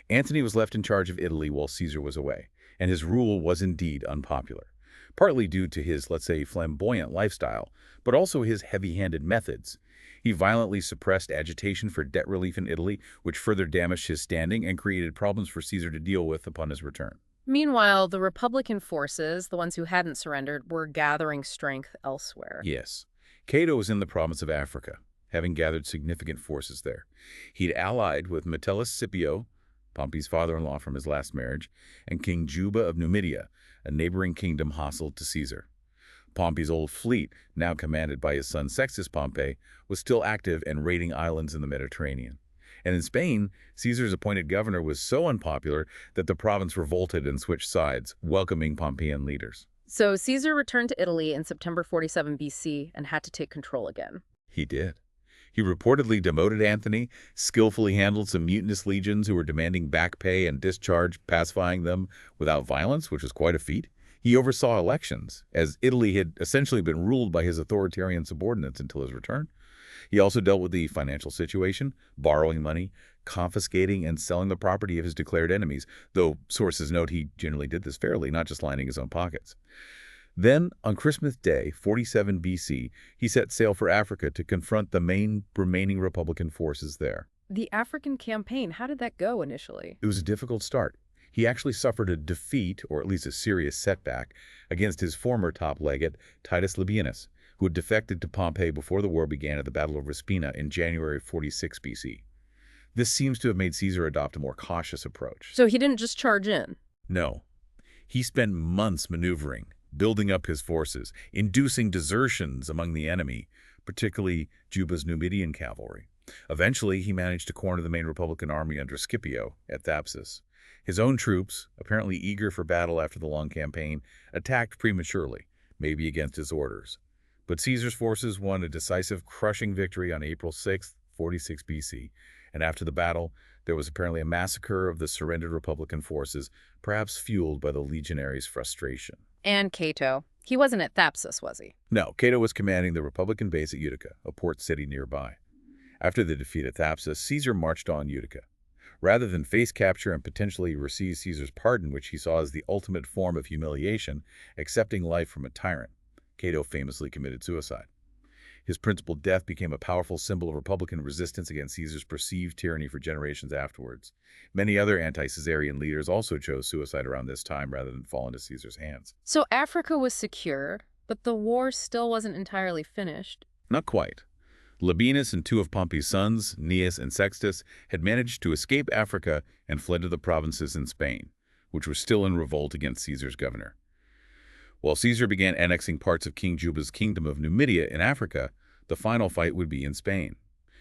Antony was left in charge of Italy while Caesar was away, and his rule was indeed unpopular, partly due to his, let's say, flamboyant lifestyle, but also his heavy-handed methods. He violently suppressed agitation for debt relief in Italy, which further damaged his standing and created problems for Caesar to deal with upon his return. Meanwhile, the Republican forces, the ones who hadn't surrendered, were gathering strength elsewhere. Yes. Cato was in the province of Africa, having gathered significant forces there. He'd allied with Metellus Scipio, Pompey's father-in-law from his last marriage, and King Juba of Numidia, a neighboring kingdom hostile to Caesar. Pompey's old fleet, now commanded by his son Sextus Pompey, was still active and raiding islands in the Mediterranean. And in Spain, Caesar's appointed governor was so unpopular that the province revolted and switched sides, welcoming Pompeian leaders. So Caesar returned to Italy in September 47 BC and had to take control again. He did. He reportedly demoted Antony, skillfully handled some mutinous legions who were demanding back pay and discharge, pacifying them without violence, which was quite a feat. He oversaw elections, as Italy had essentially been ruled by his authoritarian subordinates until his return. He also dealt with the financial situation, borrowing money, confiscating and selling the property of his declared enemies, though sources note he generally did this fairly, not just lining his own pockets. Then, on Christmas Day, 47 BC, he set sail for Africa to confront the main remaining Republican forces there. The African campaign, how did that go initially? It was a difficult start. He actually suffered a defeat, or at least a serious setback, against his former top legate, Titus Labienus, who had defected to Pompey before the war began at the Battle of Raspina in January 46 BC. This seems to have made Caesar adopt a more cautious approach. So he didn't just charge in? No. He spent months maneuvering, building up his forces, inducing desertions among the enemy, particularly Juba's Numidian cavalry. Eventually, he managed to corner the main Republican army under Scipio at Thapsus. His own troops, apparently eager for battle after the long campaign, attacked prematurely, maybe against his orders. But Caesar's forces won a decisive, crushing victory on April 6, 46 BC, and after the battle, there was apparently a massacre of the surrendered Republican forces, perhaps fueled by the legionaries' frustration. And Cato. He wasn't at Thapsus, was he? No, Cato was commanding the Republican base at Utica, a port city nearby. After the defeat at Thapsus, Caesar marched on Utica. Rather than face capture and potentially receive Caesar's pardon, which he saw as the ultimate form of humiliation, accepting life from a tyrant, Cato famously committed suicide. His principal death became a powerful symbol of Republican resistance against Caesar's perceived tyranny for generations afterwards. Many other anti-Caesarian leaders also chose suicide around this time rather than fall into Caesar's hands. So Africa was secure, but the war still wasn't entirely finished. Not quite. Labienus and two of Pompey's sons, Cneius and Sextus, had managed to escape Africa and fled to the provinces in Spain, which were still in revolt against Caesar's governor. While Caesar began annexing parts of King Juba's kingdom of Numidia in Africa, the final fight would be in Spain.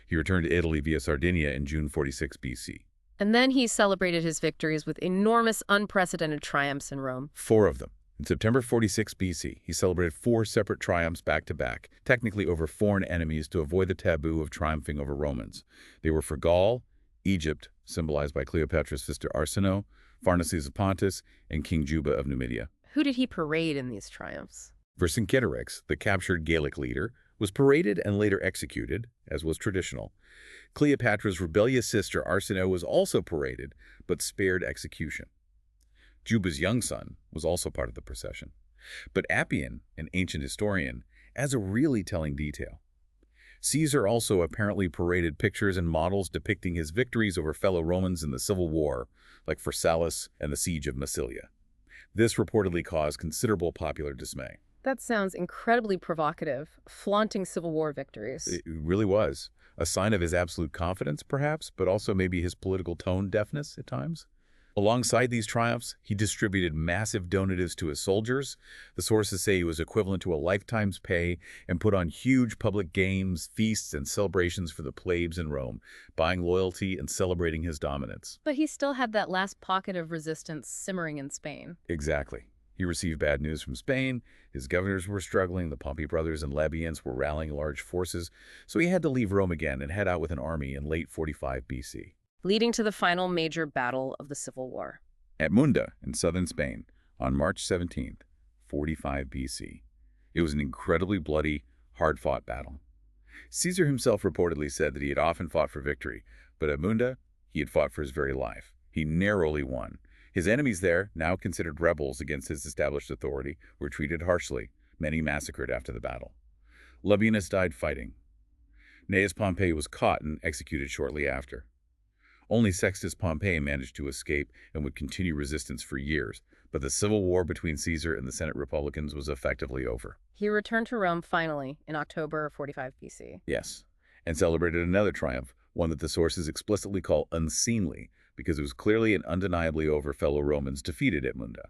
He returned to Italy via Sardinia in June 46 BC. And then he celebrated his victories with enormous, unprecedented triumphs in Rome. 4 of them. In September 46 BC, he celebrated 4 separate triumphs back-to-back, technically over foreign enemies to avoid the taboo of triumphing over Romans. They were for Gaul, Egypt, symbolized by Cleopatra's sister Arsinoe, Pharnaces of Pontus, and King Juba of Numidia. Who did he parade in these triumphs? Vercingetorix, the captured Gallic leader, was paraded and later executed, as was traditional. Cleopatra's rebellious sister Arsinoe was also paraded, but spared execution. Juba's young son was also part of the procession. But Appian, an ancient historian, adds a really telling detail. Caesar also apparently paraded pictures and models depicting his victories over fellow Romans in the Civil War, like Pharsalus and the Siege of Massilia. This reportedly caused considerable popular dismay. That sounds incredibly provocative, flaunting Civil War victories. It really was. A sign of his absolute confidence, perhaps, but also maybe his political tone deafness at times. Alongside these triumphs, he distributed massive donatives to his soldiers. The sources say he was equivalent to a lifetime's pay and put on huge public games, feasts, and celebrations for the plebes in Rome, buying loyalty and celebrating his dominance. But he still had that last pocket of resistance simmering in Spain. Exactly. He received bad news from Spain. His governors were struggling. The Pompey brothers and Labians were rallying large forces. So he had to leave Rome again and head out with an army in late 45 BC. Leading to the final major battle of the Civil War. At Munda in southern Spain on March 17, 45 BC. It was an incredibly bloody, hard-fought battle. Caesar himself reportedly said that he had often fought for victory, but at Munda, he had fought for his very life. He narrowly won. His enemies there, now considered rebels against his established authority, were treated harshly, many massacred after the battle. Labienus died fighting. Gnaeus Pompey was caught and executed shortly after. Only Sextus Pompey managed to escape and would continue resistance for years, but the civil war between Caesar and the Senate Republicans was effectively over. He returned to Rome finally in October 45 BC. Yes, and celebrated another triumph, one that the sources explicitly call unseemly, because it was clearly and undeniably over fellow Romans defeated at Munda.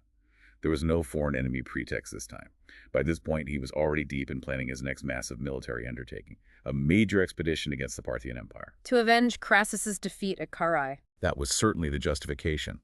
There was no foreign enemy pretext this time. By this point, he was already deep in planning his next massive military undertaking, a major expedition against the Parthian Empire. To avenge Crassus's defeat at Carrhae. That was certainly the justification.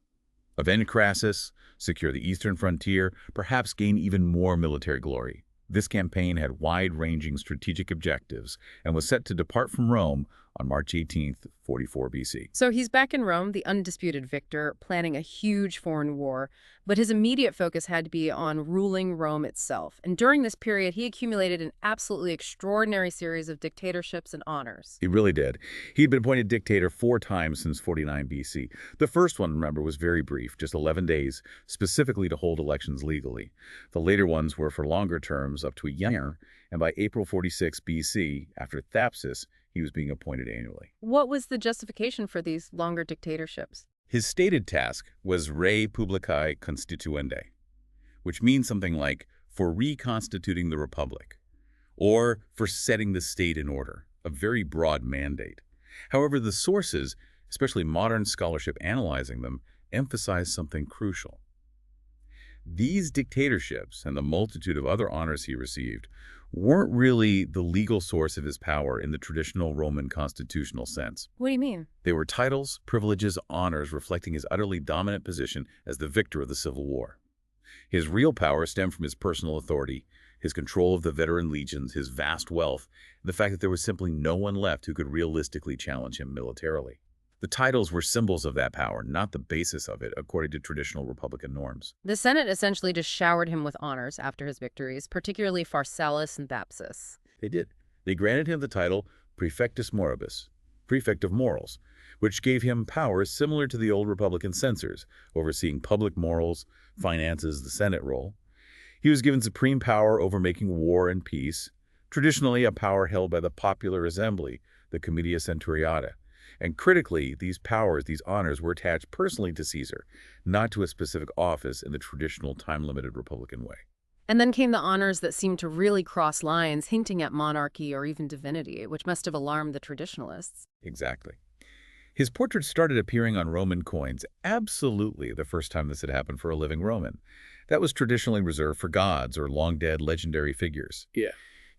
Avenge Crassus, secure the eastern frontier, perhaps gain even more military glory. This campaign had wide-ranging strategic objectives and was set to depart from Rome on March 18, 44 BC. So he's back in Rome, the undisputed victor, planning a huge foreign war, but his immediate focus had to be on ruling Rome itself. And during this period, he accumulated an absolutely extraordinary series of dictatorships and honors. He really did. He'd been appointed dictator 4 times since 49 BC. The first one, remember, was very brief, just 11 days, specifically to hold elections legally. The later ones were for longer terms, up to a year, and by April 46 BC, after Thapsus, he was being appointed annually. What was the justification for these longer dictatorships? His stated task was Re Publicae Constituende, which means something like for reconstituting the republic, or for setting the state in order, a very broad mandate. However, the sources, especially modern scholarship analyzing them, emphasize something crucial. These dictatorships and the multitude of other honors he received weren't really the legal source of his power in the traditional Roman constitutional sense. What do you mean? They were titles, privileges, honors reflecting his utterly dominant position as the victor of the Civil War. His real power stemmed from his personal authority, his control of the veteran legions, his vast wealth, and the fact that there was simply no one left who could realistically challenge him militarily. The titles were symbols of that power, not the basis of it, according to traditional Republican norms. The Senate essentially just showered him with honors after his victories, particularly Pharsalus and Thapsus. They did. They granted him the title Praefectus Moribus, Prefect of Morals, which gave him powers similar to the old Republican censors, overseeing public morals, finances, the Senate role. He was given supreme power over making war and peace, traditionally a power held by the popular assembly, the Comitia Centuriata. And critically, these powers, these honors, were attached personally to Caesar, not to a specific office in the traditional time-limited Republican way. And then came the honors that seemed to really cross lines, hinting at monarchy or even divinity, which must have alarmed the traditionalists. Exactly. His portrait started appearing on Roman coins, absolutely the first time this had happened for a living Roman. That was traditionally reserved for gods or long-dead legendary figures. Yeah.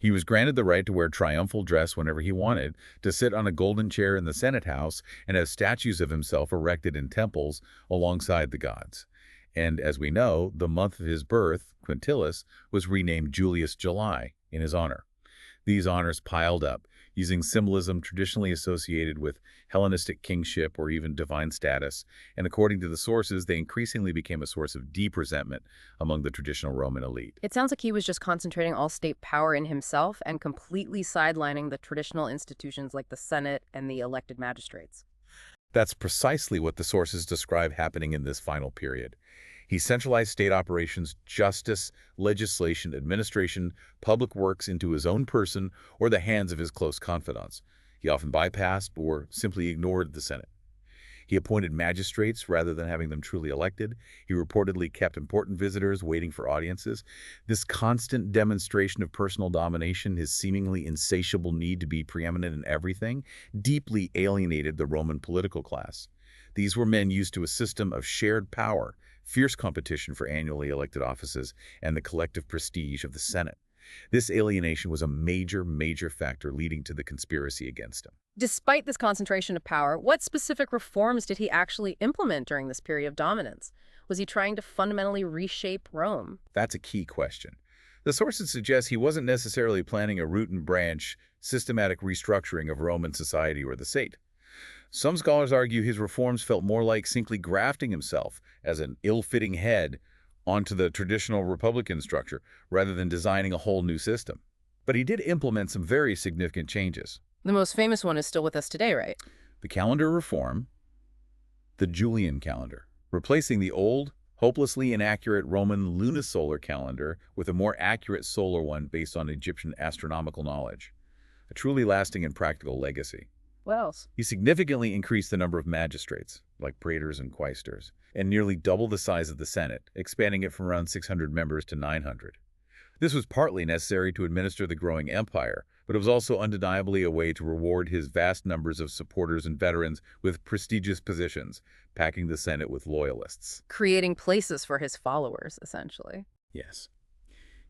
He was granted the right to wear triumphal dress whenever he wanted, to sit on a golden chair in the Senate House, and have statues of himself erected in temples alongside the gods. And as we know, the month of his birth, Quintilis, was renamed Julius July in his honor. These honors piled up, using symbolism traditionally associated with Hellenistic kingship or even divine status, and according to the sources, they increasingly became a source of deep resentment among the traditional Roman elite. It sounds like he was just concentrating all state power in himself and completely sidelining the traditional institutions like the Senate and the elected magistrates. That's precisely what the sources describe happening in this final period. He centralized state operations, justice, legislation, administration, public works into his own person or the hands of his close confidants. He often bypassed or simply ignored the Senate. He appointed magistrates rather than having them truly elected. He reportedly kept important visitors waiting for audiences. This constant demonstration of personal domination, his seemingly insatiable need to be preeminent in everything, deeply alienated the Roman political class. These were men used to a system of shared power, fierce competition for annually elected offices, and the collective prestige of the Senate. This alienation was a major factor leading to the conspiracy against him. Despite this concentration of power, what specific reforms did he actually implement during this period of dominance? Was he trying to fundamentally reshape Rome? That's a key question. The sources suggest he wasn't necessarily planning a root and branch, systematic restructuring of Roman society or the state. Some scholars argue his reforms felt more like simply grafting himself as an ill-fitting head onto the traditional Republican structure rather than designing a whole new system. But he did implement some very significant changes. The most famous one is still with us today, right? The calendar reform, the Julian calendar, replacing the old, hopelessly inaccurate Roman lunisolar calendar with a more accurate solar one based on Egyptian astronomical knowledge. A truly lasting and practical legacy. What else? He significantly increased the number of magistrates, like praetors and quaestors, and nearly doubled the size of the Senate, expanding it from around 600 members to 900. This was partly necessary to administer the growing empire, but it was also undeniably a way to reward his vast numbers of supporters and veterans with prestigious positions, packing the Senate with loyalists. Creating places for his followers, essentially. Yes.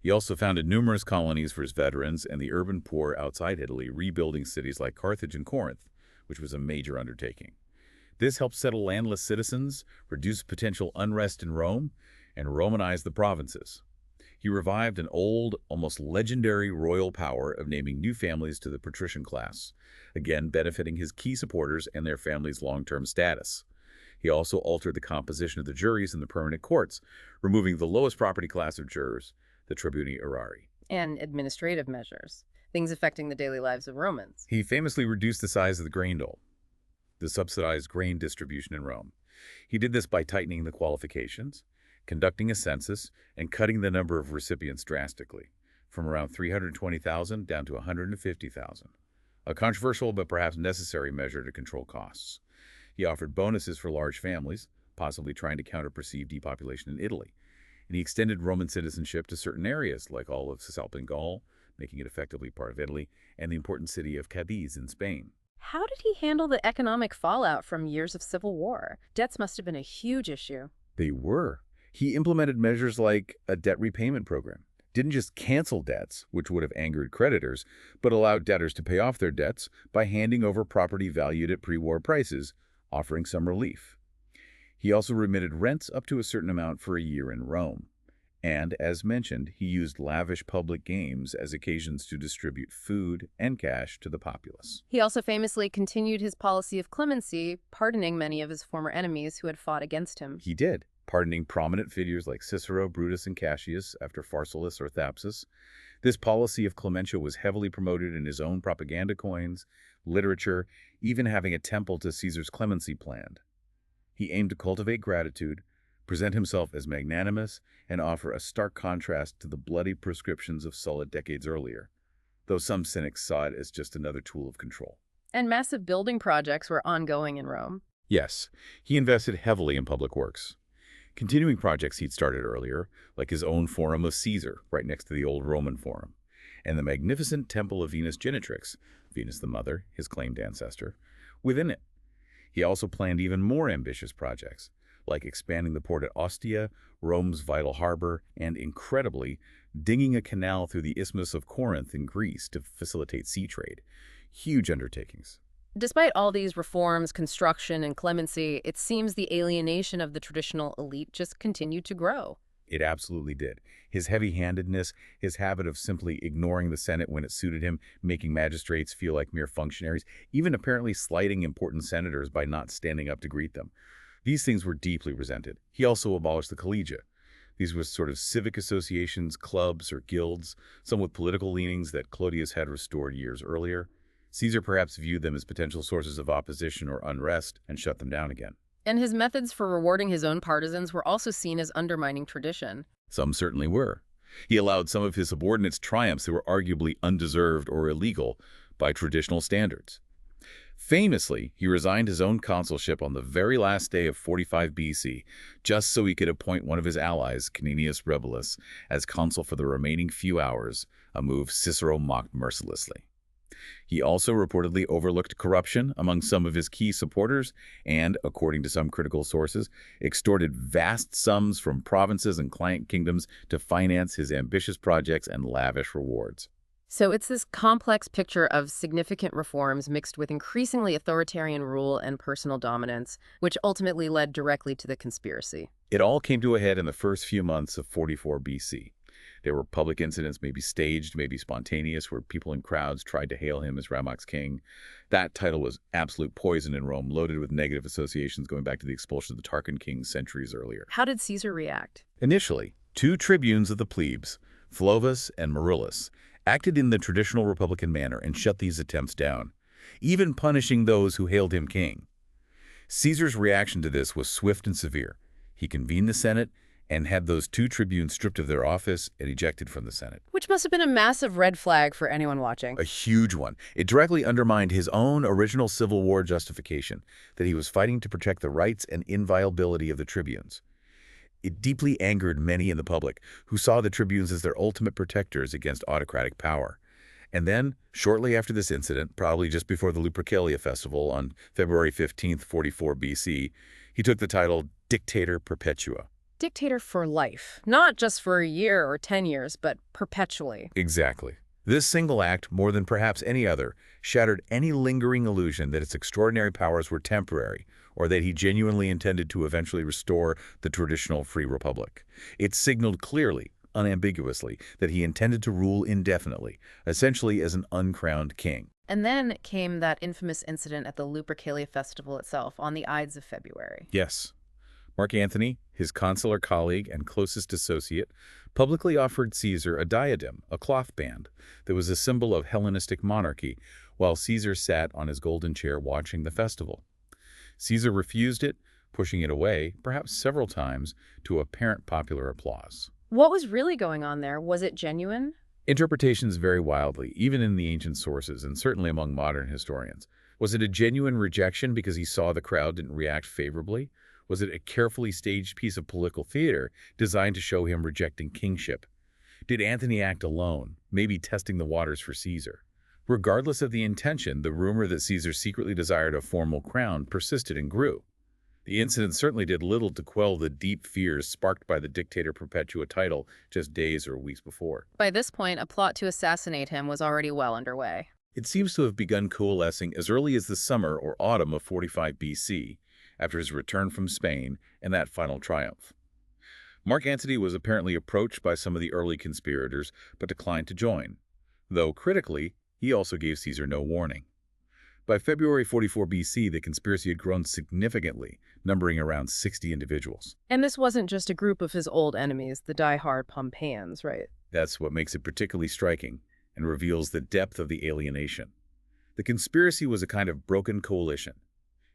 He also founded numerous colonies for his veterans and the urban poor outside Italy, rebuilding cities like Carthage and Corinth, which was a major undertaking. This helped settle landless citizens, reduce potential unrest in Rome, and Romanize the provinces. He revived an old, almost legendary royal power of naming new families to the patrician class, again benefiting his key supporters and their families' long-term status. He also altered the composition of the juries in the permanent courts, removing the lowest property class of jurors, the tribuni aerarii. And administrative measures, things affecting the daily lives of Romans. He famously reduced the size of the grain dole, the subsidized grain distribution in Rome. He did this by tightening the qualifications, conducting a census, and cutting the number of recipients drastically, from around 320,000 down to 150,000. A controversial but perhaps necessary measure to control costs. He offered bonuses for large families, possibly trying to counter perceived depopulation in Italy. And he extended Roman citizenship to certain areas, like all of Cisalpine Gaul, making it effectively part of Italy, and the important city of Cadiz in Spain. How did he handle the economic fallout from years of civil war? Debts must have been a huge issue. They were. He implemented measures like a debt repayment program. Didn't just cancel debts, which would have angered creditors, but allowed debtors to pay off their debts by handing over property valued at pre-war prices, offering some relief. He also remitted rents up to a certain amount for a year in Rome. And, as mentioned, he used lavish public games as occasions to distribute food and cash to the populace. He also famously continued his policy of clemency, pardoning many of his former enemies who had fought against him. He did, pardoning prominent figures like Cicero, Brutus, and Cassius after Pharsalus or Thapsus. This policy of clementia was heavily promoted in his own propaganda coins, literature, even having a temple to Caesar's clemency planned. He aimed to cultivate gratitude, present himself as magnanimous, and offer a stark contrast to the bloody proscriptions of Sulla decades earlier, though some cynics saw it as just another tool of control. And massive building projects were ongoing in Rome. Yes, he invested heavily in public works. Continuing projects he'd started earlier, like his own Forum of Caesar, right next to the old Roman Forum, and the magnificent Temple of Venus Genitrix, Venus the Mother, his claimed ancestor, within it. He also planned even more ambitious projects, like expanding the port at Ostia, Rome's vital harbor, and, incredibly, digging a canal through the Isthmus of Corinth in Greece to facilitate sea trade. Huge undertakings. Despite all these reforms, construction, and clemency, it seems the alienation of the traditional elite just continued to grow. It absolutely did. His heavy-handedness, his habit of simply ignoring the Senate when it suited him, making magistrates feel like mere functionaries, even apparently slighting important senators by not standing up to greet them. These things were deeply resented. He also abolished the collegia. These were sort of civic associations, clubs, or guilds, some with political leanings that Clodius had restored years earlier. Caesar perhaps viewed them as potential sources of opposition or unrest and shut them down again. And his methods for rewarding his own partisans were also seen as undermining tradition. Some certainly were. He allowed some of his subordinates triumphs that were arguably undeserved or illegal by traditional standards. Famously, he resigned his own consulship on the very last day of 45 BC, just so he could appoint one of his allies, Caninius Rebilus, as consul for the remaining few hours, a move Cicero mocked mercilessly. He also reportedly overlooked corruption among some of his key supporters and, according to some critical sources, extorted vast sums from provinces and client kingdoms to finance his ambitious projects and lavish rewards. So it's this complex picture of significant reforms mixed with increasingly authoritarian rule and personal dominance, which ultimately led directly to the conspiracy. It all came to a head in the first few months of 44 BC. There were public incidents, maybe staged, maybe spontaneous, where people in crowds tried to hail him as Ramach's king. That title was absolute poison in Rome, loaded with negative associations going back to the expulsion of the Tarquin kings centuries earlier. How did Caesar react? Initially, two tribunes of the plebes, Flovus and Marullus, acted in the traditional republican manner and shut these attempts down, even punishing those who hailed him king. Caesar's reaction to this was swift and severe. He convened the Senate and had those two tribunes stripped of their office and ejected from the Senate. Which must have been a massive red flag for anyone watching. A huge one. It directly undermined his own original Civil War justification, that he was fighting to protect the rights and inviolability of the tribunes. It deeply angered many in the public, who saw the tribunes as their ultimate protectors against autocratic power. And then, shortly after this incident, probably just before the Lupercalia festival on February 15th, 44 BC, he took the title Dictator Perpetua. Dictator for life. Not just for a year or 10 years, but perpetually. Exactly. This single act, more than perhaps any other, shattered any lingering illusion that its extraordinary powers were temporary, or that he genuinely intended to eventually restore the traditional free republic. It signaled clearly, unambiguously, that he intended to rule indefinitely, essentially as an uncrowned king. And then came that infamous incident at the Lupercalia festival itself on the Ides of February. Yes. Mark Antony, his consular colleague and closest associate, publicly offered Caesar a diadem, a cloth band, that was a symbol of Hellenistic monarchy, while Caesar sat on his golden chair watching the festival. Caesar refused it, pushing it away, perhaps several times, to apparent popular applause. What was really going on there? Was it genuine? Interpretations vary wildly, even in the ancient sources, and certainly among modern historians. Was it a genuine rejection because he saw the crowd didn't react favorably? Was it a carefully staged piece of political theater designed to show him rejecting kingship? Did Antony act alone, maybe testing the waters for Caesar? Regardless of the intention, the rumor that Caesar secretly desired a formal crown persisted and grew. The incident certainly did little to quell the deep fears sparked by the dictator Perpetua title just days or weeks before. By this point, a plot to assassinate him was already well underway. It seems to have begun coalescing as early as the summer or autumn of 45 BC, after his return from Spain and that final triumph. Mark Antony was apparently approached by some of the early conspirators, but declined to join, though critically, he also gave Caesar no warning. By February 44 BC, the conspiracy had grown significantly, numbering around 60 individuals. And this wasn't just a group of his old enemies, the die-hard Pompeians, right? That's what makes it particularly striking and reveals the depth of the alienation. The conspiracy was a kind of broken coalition.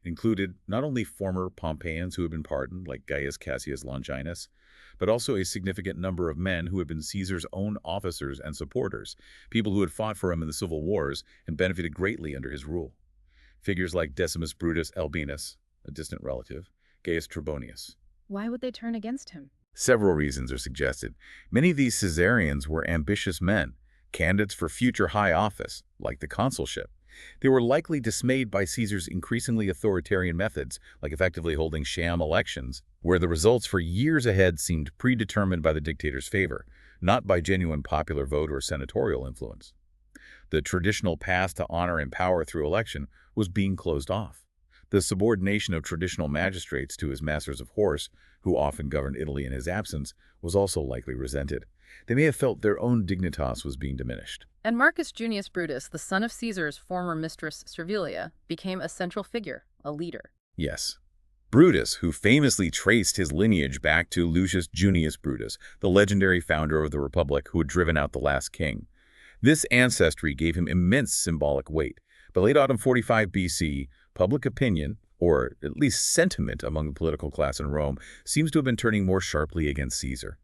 It included not only former Pompeians who had been pardoned, like Gaius Cassius Longinus, but also a significant number of men who had been Caesar's own officers and supporters, people who had fought for him in the civil wars and benefited greatly under his rule. Figures like Decimus Brutus Albinus, a distant relative, Gaius Trebonius. Why would they turn against him? Several reasons are suggested. Many of these Caesarians were ambitious men, candidates for future high office, like the consulship. They were likely dismayed by Caesar's increasingly authoritarian methods, like effectively holding sham elections, where the results for years ahead seemed predetermined by the dictator's favor, not by genuine popular vote or senatorial influence. The traditional path to honor and power through election was being closed off. The subordination of traditional magistrates to his masters of horse, who often governed Italy in his absence, was also likely resented. They may have felt their own dignitas was being diminished. And Marcus Junius Brutus, the son of Caesar's former mistress Servilia, became a central figure, a leader. Yes. Brutus, who famously traced his lineage back to Lucius Junius Brutus, the legendary founder of the Republic who had driven out the last king. This ancestry gave him immense symbolic weight. By late autumn 45 BC, public opinion, or at least sentiment among the political class in Rome, seems to have been turning more sharply against Caesar.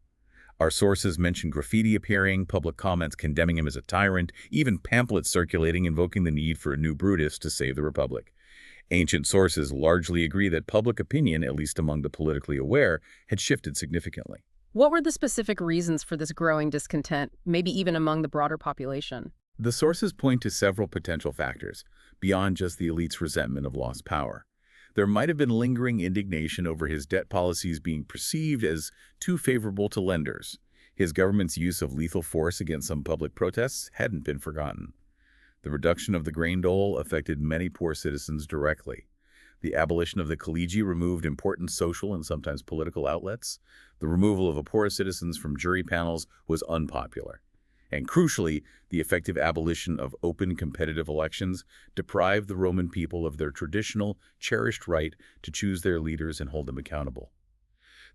Our sources mention graffiti appearing, public comments condemning him as a tyrant, even pamphlets circulating invoking the need for a new Brutus to save the Republic. Ancient sources largely agree that public opinion, at least among the politically aware, had shifted significantly. What were the specific reasons for this growing discontent, maybe even among the broader population? The sources point to several potential factors, beyond just the elite's resentment of lost power. There might have been lingering indignation over his debt policies being perceived as too favorable to lenders. His government's use of lethal force against some public protests hadn't been forgotten. The reduction of the grain dole affected many poor citizens directly. The abolition of the collegia removed important social and sometimes political outlets. The removal of the poorest citizens from jury panels was unpopular. And crucially, the effective abolition of open competitive elections deprived the Roman people of their traditional, cherished right to choose their leaders and hold them accountable.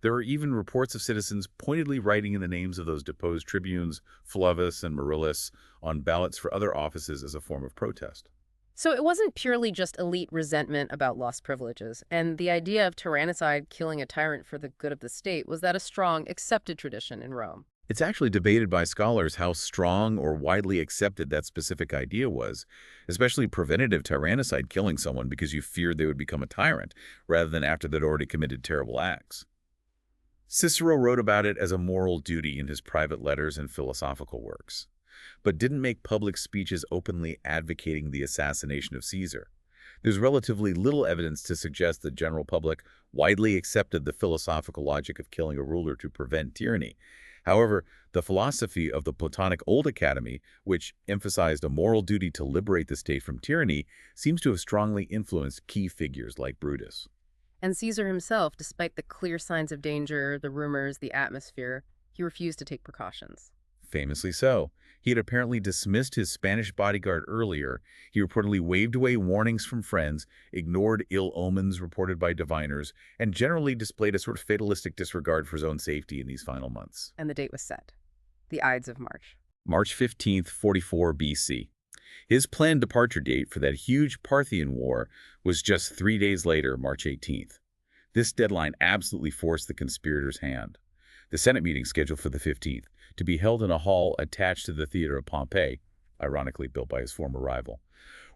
There are even reports of citizens pointedly writing in the names of those deposed tribunes, Flavius and Marullus, on ballots for other offices as a form of protest. So it wasn't purely just elite resentment about lost privileges, and the idea of tyrannicide killing a tyrant for the good of the state was that a strong, accepted tradition in Rome. It's actually debated by scholars how strong or widely accepted that specific idea was, especially preventative tyrannicide, killing someone because you feared they would become a tyrant, rather than after they'd already committed terrible acts. Cicero wrote about it as a moral duty in his private letters and philosophical works, but didn't make public speeches openly advocating the assassination of Caesar. There's relatively little evidence to suggest the general public widely accepted the philosophical logic of killing a ruler to prevent tyranny. However, the philosophy of the Platonic Old Academy, which emphasized a moral duty to liberate the state from tyranny, seems to have strongly influenced key figures like Brutus. And Caesar himself, despite the clear signs of danger, the rumors, the atmosphere, he refused to take precautions. Famously so. He had apparently dismissed his Spanish bodyguard earlier. He reportedly waved away warnings from friends, ignored ill omens reported by diviners, and generally displayed a sort of fatalistic disregard for his own safety in these final months. And the date was set. The Ides of March. March 15th, 44 BC. His planned departure date for that huge Parthian war was just 3 days later, March 18th. This deadline absolutely forced the conspirators' hand. The Senate meeting scheduled for the 15th, to be held in a hall attached to the Theater of Pompey, ironically built by his former rival,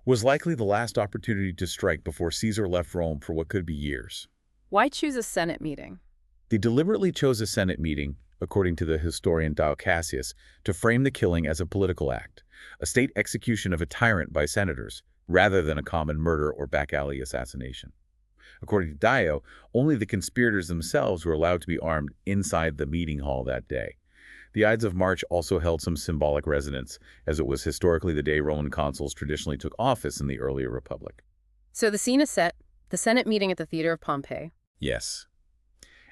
was likely the last opportunity to strike before Caesar left Rome for what could be years. Why choose a Senate meeting? They deliberately chose a Senate meeting, according to the historian Dio Cassius, to frame the killing as a political act, a state execution of a tyrant by senators, rather than a common murder or back-alley assassination. According to Dio, only the conspirators themselves were allowed to be armed inside the meeting hall that day. The Ides of March also held some symbolic resonance, as it was historically the day Roman consuls traditionally took office in the earlier Republic. So the scene is set, the Senate meeting at the Theater of Pompey. Yes.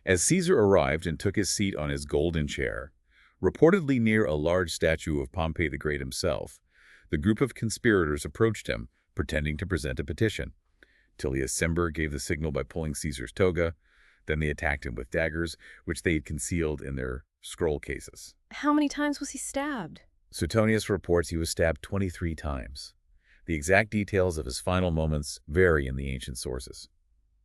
As Caesar arrived and took his seat on his golden chair, reportedly near a large statue of Pompey the Great himself, the group of conspirators approached him, pretending to present a petition. Tullius Cimber gave the signal by pulling Caesar's toga. Then they attacked him with daggers, which they had concealed in their scroll cases. How many times was he stabbed? Suetonius reports he was stabbed 23 times. The exact details of his final moments vary in the ancient sources.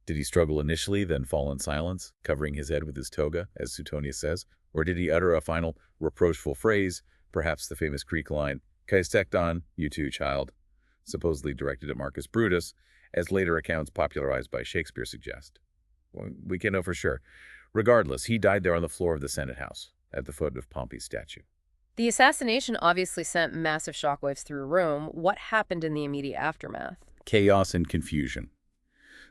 Did he struggle initially, then fall in silence, covering his head with his toga, as Suetonius says? Or did he utter a final reproachful phrase, perhaps the famous Greek line, "Kais tekton, you too, child," supposedly directed at Marcus Brutus, as later accounts popularized by Shakespeare suggest? Well, we can't know for sure. Regardless, he died there on the floor of the Senate House, at the foot of Pompey's statue. The assassination obviously sent massive shockwaves through Rome. What happened in the immediate aftermath? Chaos and confusion.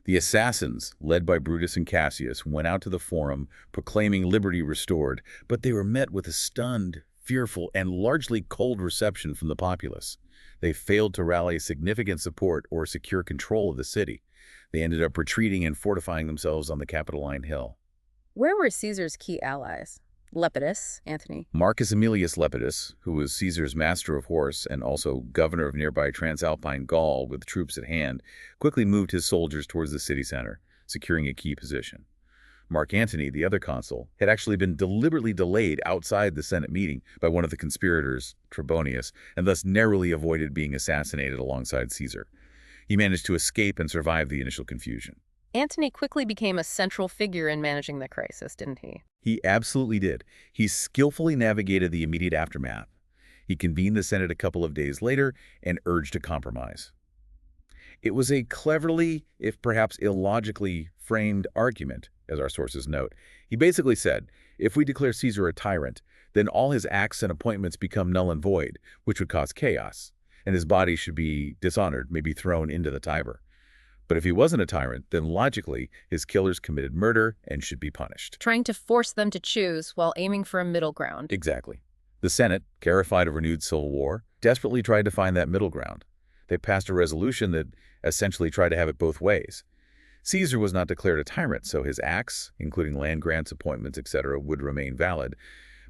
The assassins, led by Brutus and Cassius, went out to the Forum, proclaiming liberty restored, but they were met with a stunned, fearful, and largely cold reception from the populace. They failed to rally significant support or secure control of the city. They ended up retreating and fortifying themselves on the Capitoline Hill. Where were Caesar's key allies? Lepidus, Antony. Marcus Aemilius Lepidus, who was Caesar's master of horse and also governor of nearby Transalpine Gaul with troops at hand, quickly moved his soldiers towards the city center, securing a key position. Mark Antony, the other consul, had actually been deliberately delayed outside the Senate meeting by one of the conspirators, Trebonius, and thus narrowly avoided being assassinated alongside Caesar. He managed to escape and survive the initial confusion. Antony quickly became a central figure in managing the crisis, didn't he? He absolutely did. He skillfully navigated the immediate aftermath. He convened the Senate a couple of days later and urged a compromise. It was a cleverly, if perhaps illogically, framed argument, as our sources note. He basically said, if we declare Caesar a tyrant, then all his acts and appointments become null and void, which would cause chaos, and his body should be dishonored, maybe thrown into the Tiber. But if he wasn't a tyrant, then logically, his killers committed murder and should be punished. Trying to force them to choose while aiming for a middle ground. Exactly. The Senate, terrified of renewed civil war, desperately tried to find that middle ground. They passed a resolution that essentially tried to have it both ways. Caesar was not declared a tyrant, so his acts, including land grants, appointments, etc., would remain valid.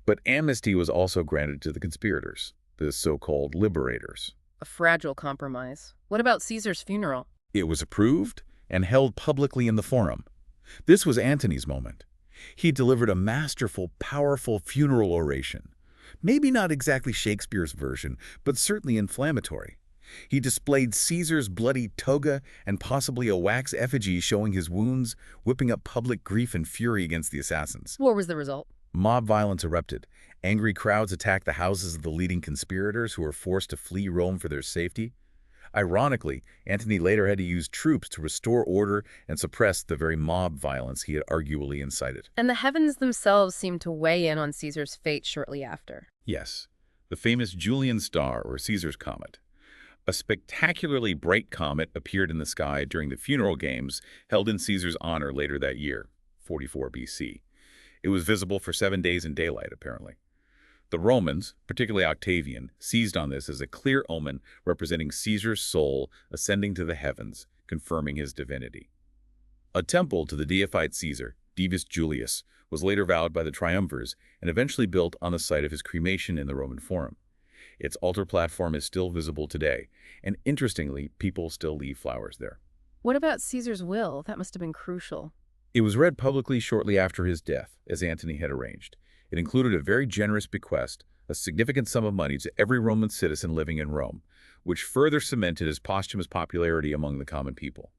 But amnesty was also granted to the conspirators, the so-called liberators. A fragile compromise. What about Caesar's funeral? It was approved and held publicly in the Forum. This was Antony's moment. He delivered a masterful, powerful funeral oration. Maybe not exactly Shakespeare's version, but certainly inflammatory. He displayed Caesar's bloody toga and possibly a wax effigy showing his wounds, whipping up public grief and fury against the assassins. What was the result? Mob violence erupted. Angry crowds attacked the houses of the leading conspirators who were forced to flee Rome for their safety. Ironically, Antony later had to use troops to restore order and suppress the very mob violence he had arguably incited. And the heavens themselves seemed to weigh in on Caesar's fate shortly after. Yes, the famous Julian star, or Caesar's comet. A spectacularly bright comet appeared in the sky during the funeral games held in Caesar's honor later that year, 44 BC. It was visible for 7 days in daylight, apparently. The Romans, particularly Octavian, seized on this as a clear omen representing Caesar's soul ascending to the heavens, confirming his divinity. A temple to the deified Caesar, Divus Julius, was later vowed by the triumvirs and eventually built on the site of his cremation in the Roman Forum. Its altar platform is still visible today, and interestingly, people still leave flowers there. What about Caesar's will? That must have been crucial. It was read publicly shortly after his death, as Antony had arranged. It included a very generous bequest, a significant sum of money to every Roman citizen living in Rome, which further cemented his posthumous popularity among the common people.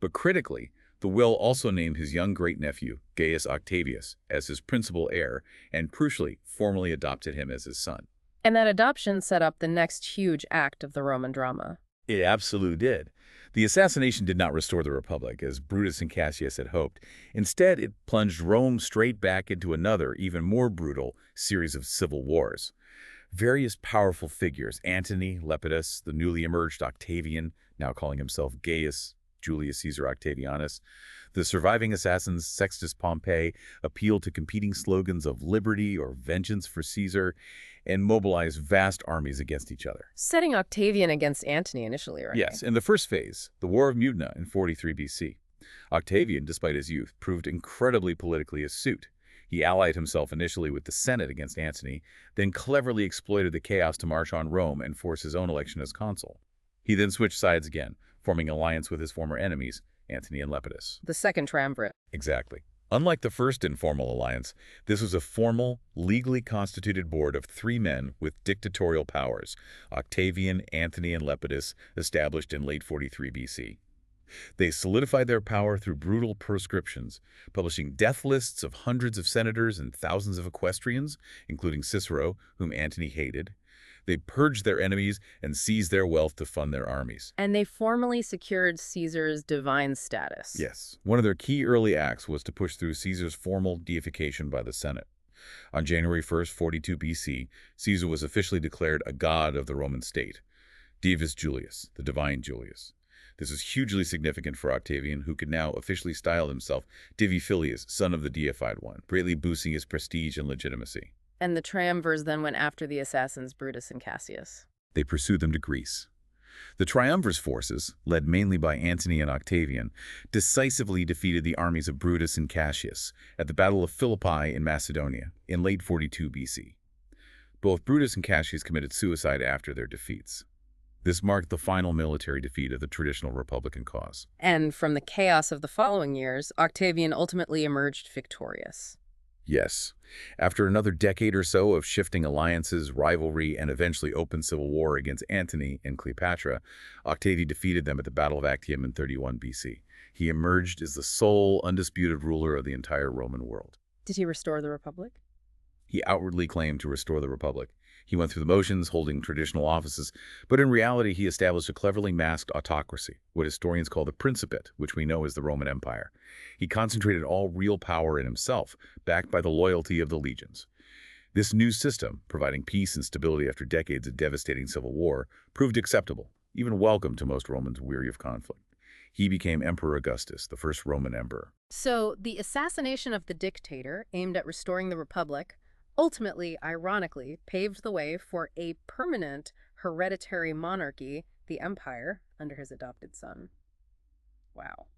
But critically, the will also named his young great-nephew, Gaius Octavius, as his principal heir, and crucially, formally adopted him as his son. And that adoption set up the next huge act of the Roman drama. It absolutely did. The assassination did not restore the Republic, as Brutus and Cassius had hoped. Instead, it plunged Rome straight back into another, even more brutal, series of civil wars. Various powerful figures, Antony, Lepidus, the newly emerged Octavian, now calling himself Gaius, Julius Caesar Octavianus. The surviving assassins, Sextus Pompey, appealed to competing slogans of liberty or vengeance for Caesar and mobilized vast armies against each other. Setting Octavian against Antony initially, right? Yes, in the first phase, the War of Mutina in 43 BC, Octavian, despite his youth, proved incredibly politically astute. He allied himself initially with the Senate against Antony, then cleverly exploited the chaos to march on Rome and force his own election as consul. He then switched sides again, forming alliance with his former enemies, Antony and Lepidus. The second triumvirate. Exactly. Unlike the first informal alliance, this was a formal, legally constituted board of 3 men with dictatorial powers, Octavian, Antony, and Lepidus, established in late 43 BC. They solidified their power through brutal proscriptions, publishing death lists of hundreds of senators and thousands of equestrians, including Cicero, whom Antony hated. They purged their enemies and seized their wealth to fund their armies. And they formally secured Caesar's divine status. Yes, one of their key early acts was to push through Caesar's formal deification by the Senate. On January 1st, 42 BC, Caesar was officially declared a god of the Roman state, Divus Julius, the divine Julius. This was hugely significant for Octavian, who could now officially style himself Divi Filius, son of the deified one, greatly boosting his prestige and legitimacy. And the triumvirs then went after the assassins Brutus and Cassius. They pursued them to Greece. The triumvirs' forces, led mainly by Antony and Octavian, decisively defeated the armies of Brutus and Cassius at the Battle of Philippi in Macedonia in late 42 BC. Both Brutus and Cassius committed suicide after their defeats. This marked the final military defeat of the traditional Republican cause. And from the chaos of the following years, Octavian ultimately emerged victorious. Yes. After another decade or so of shifting alliances, rivalry, and eventually open civil war against Antony and Cleopatra, Octavian defeated them at the Battle of Actium in 31 BC. He emerged as the sole, undisputed ruler of the entire Roman world. Did he restore the Republic? He outwardly claimed to restore the Republic. He went through the motions, holding traditional offices, but in reality he established a cleverly masked autocracy, what historians call the Principate, which we know as the Roman Empire. He concentrated all real power in himself, backed by the loyalty of the legions. This new system, providing peace and stability after decades of devastating civil war, proved acceptable, even welcome to most Romans weary of conflict. He became Emperor Augustus, the first Roman emperor. So the assassination of the dictator, aimed at restoring the Republic, ultimately, ironically, paved the way for a permanent hereditary monarchy, the empire, under his adopted son. Wow.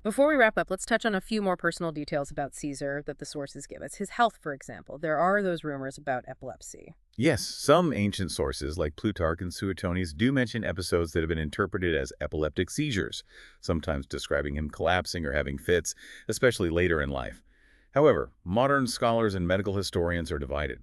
Before we wrap up, let's touch on a few more personal details about Caesar that the sources give us. His health, for example. There are those rumors about epilepsy. Yes, some ancient sources, like Plutarch and Suetonius, do mention episodes that have been interpreted as epileptic seizures, sometimes describing him collapsing or having fits, especially later in life. However, modern scholars and medical historians are divided.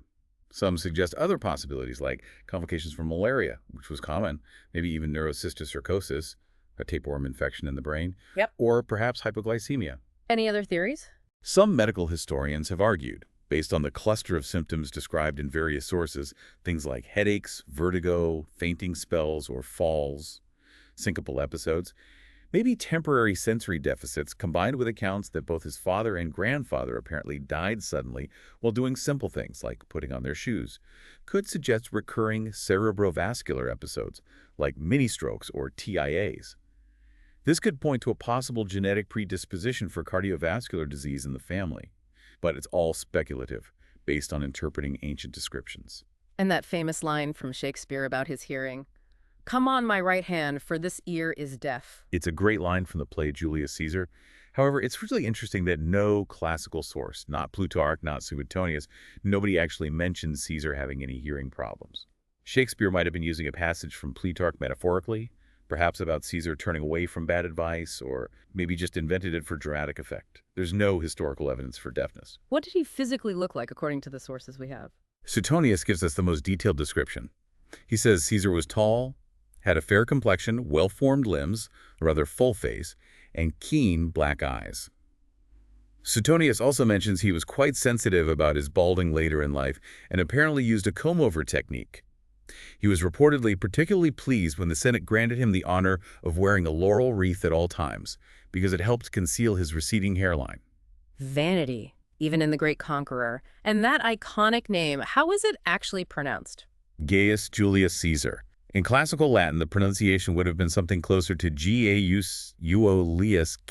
Some suggest other possibilities like complications from malaria, which was common, maybe even neurocysticercosis, a tapeworm infection in the brain, or perhaps hypoglycemia. Any other theories? Some medical historians have argued, based on the cluster of symptoms described in various sources, things like headaches, vertigo, fainting spells or falls, syncopal episodes, maybe temporary sensory deficits combined with accounts that both his father and grandfather apparently died suddenly while doing simple things like putting on their shoes, could suggest recurring cerebrovascular episodes like mini-strokes or TIAs. This could point to a possible genetic predisposition for cardiovascular disease in the family, but it's all speculative, based on interpreting ancient descriptions. And that famous line from Shakespeare about his hearing, "Come on my right hand, for this ear is deaf." It's a great line from the play Julius Caesar. However, it's really interesting that no classical source, not Plutarch, not Suetonius, nobody actually mentions Caesar having any hearing problems. Shakespeare might have been using a passage from Plutarch metaphorically, perhaps about Caesar turning away from bad advice, or maybe just invented it for dramatic effect. There's no historical evidence for deafness. What did he physically look like, according to the sources we have? Suetonius gives us the most detailed description. He says Caesar was tall, had a fair complexion, well-formed limbs, a rather full face, and keen black eyes. Suetonius also mentions he was quite sensitive about his balding later in life and apparently used a comb-over technique. He was reportedly particularly pleased when the Senate granted him the honor of wearing a laurel wreath at all times, because it helped conceal his receding hairline. Vanity, even in the great conqueror. And that iconic name, how is it actually pronounced? Gaius Julius Caesar, In classical Latin, the pronunciation would have been something closer to Gaulius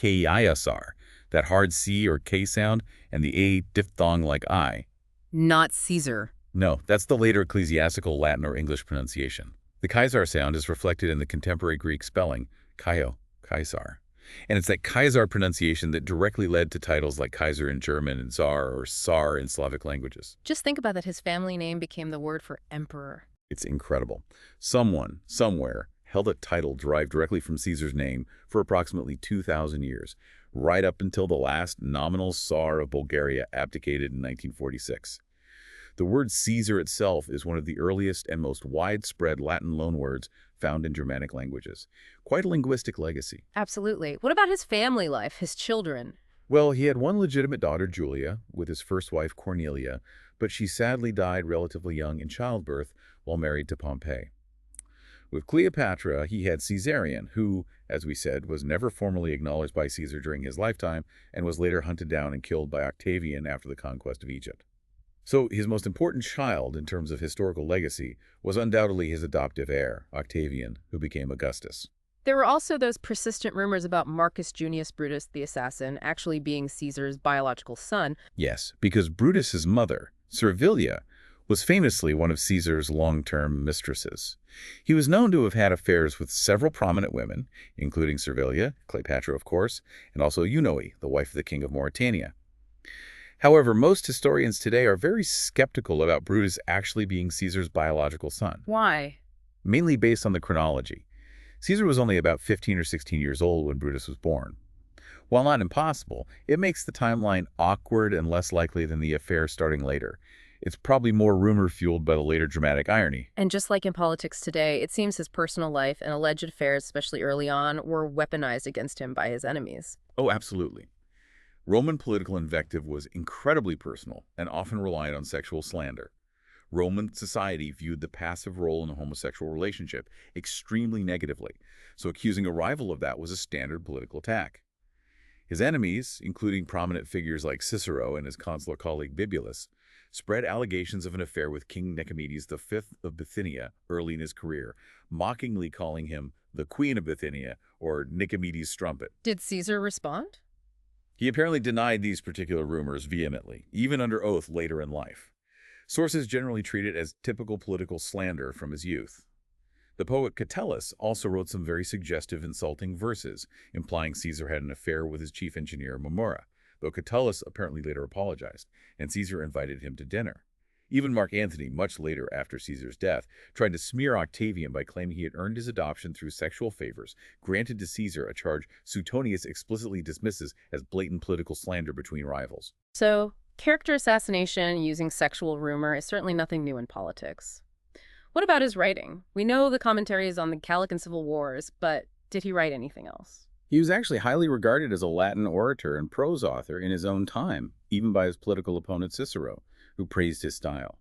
Caesar, that hard C or K sound, and the A diphthong like I. Not Caesar. No, that's the later ecclesiastical Latin or English pronunciation. The Caesar sound is reflected in the contemporary Greek spelling, Kaio, Kaisar. And it's that Kaiser pronunciation that directly led to titles like Kaiser in German and Tsar or Tsar in Slavic languages. Just think about that his family name became the word for emperor. It's incredible. Someone, somewhere, held a title derived directly from Caesar's name for approximately 2,000 years, right up until the last nominal Tsar of Bulgaria abdicated in 1946. The word Caesar itself is one of the earliest and most widespread Latin loanwords found in Germanic languages. Quite a linguistic legacy. Absolutely. What about his family life, his children? Well, he had one legitimate daughter, Julia, with his first wife, Cornelia, but she sadly died relatively young in childbirth while married to Pompey. With Cleopatra, he had Caesarion, who, as we said, was never formally acknowledged by Caesar during his lifetime and was later hunted down and killed by Octavian after the conquest of Egypt. So his most important child in terms of historical legacy was undoubtedly his adoptive heir, Octavian, who became Augustus. There were also those persistent rumors about Marcus Junius Brutus, the assassin, actually being Caesar's biological son. Yes, because Brutus's mother, Servilia, was famously one of Caesar's long-term mistresses. He was known to have had affairs with several prominent women, including Servilia, Cleopatra of course, and also Eunoe, the wife of the king of Mauritania. However, most historians today are very skeptical about Brutus actually being Caesar's biological son. Why? Mainly based on the chronology. Caesar was only about 15 or 16 years old when Brutus was born. While not impossible, it makes the timeline awkward and less likely than the affair starting later. It's probably more rumor-fueled by the later dramatic irony. And just like in politics today, it seems his personal life and alleged affairs, especially early on, were weaponized against him by his enemies. Oh, absolutely. Roman political invective was incredibly personal and often relied on sexual slander. Roman society viewed the passive role in a homosexual relationship extremely negatively, so accusing a rival of that was a standard political attack. His enemies, including prominent figures like Cicero and his consular colleague Bibulus, spread allegations of an affair with King Nicomedes V of Bithynia early in his career, mockingly calling him the Queen of Bithynia or Nicomedes' Strumpet. Did Caesar respond? He apparently denied these particular rumors vehemently, even under oath later in life. Sources generally treat it as typical political slander from his youth. The poet Catullus also wrote some very suggestive, insulting verses, implying Caesar had an affair with his chief engineer, Mamurra, though Catullus apparently later apologized, and Caesar invited him to dinner. Even Mark Antony, much later after Caesar's death, tried to smear Octavian by claiming he had earned his adoption through sexual favors, granted to Caesar, a charge Suetonius explicitly dismisses as blatant political slander between rivals. So, character assassination using sexual rumor is certainly nothing new in politics. What about his writing? We know the commentaries on the Gallic and Civil Wars, but did he write anything else? He was actually highly regarded as a Latin orator and prose author in his own time, even by his political opponent Cicero, who praised his style.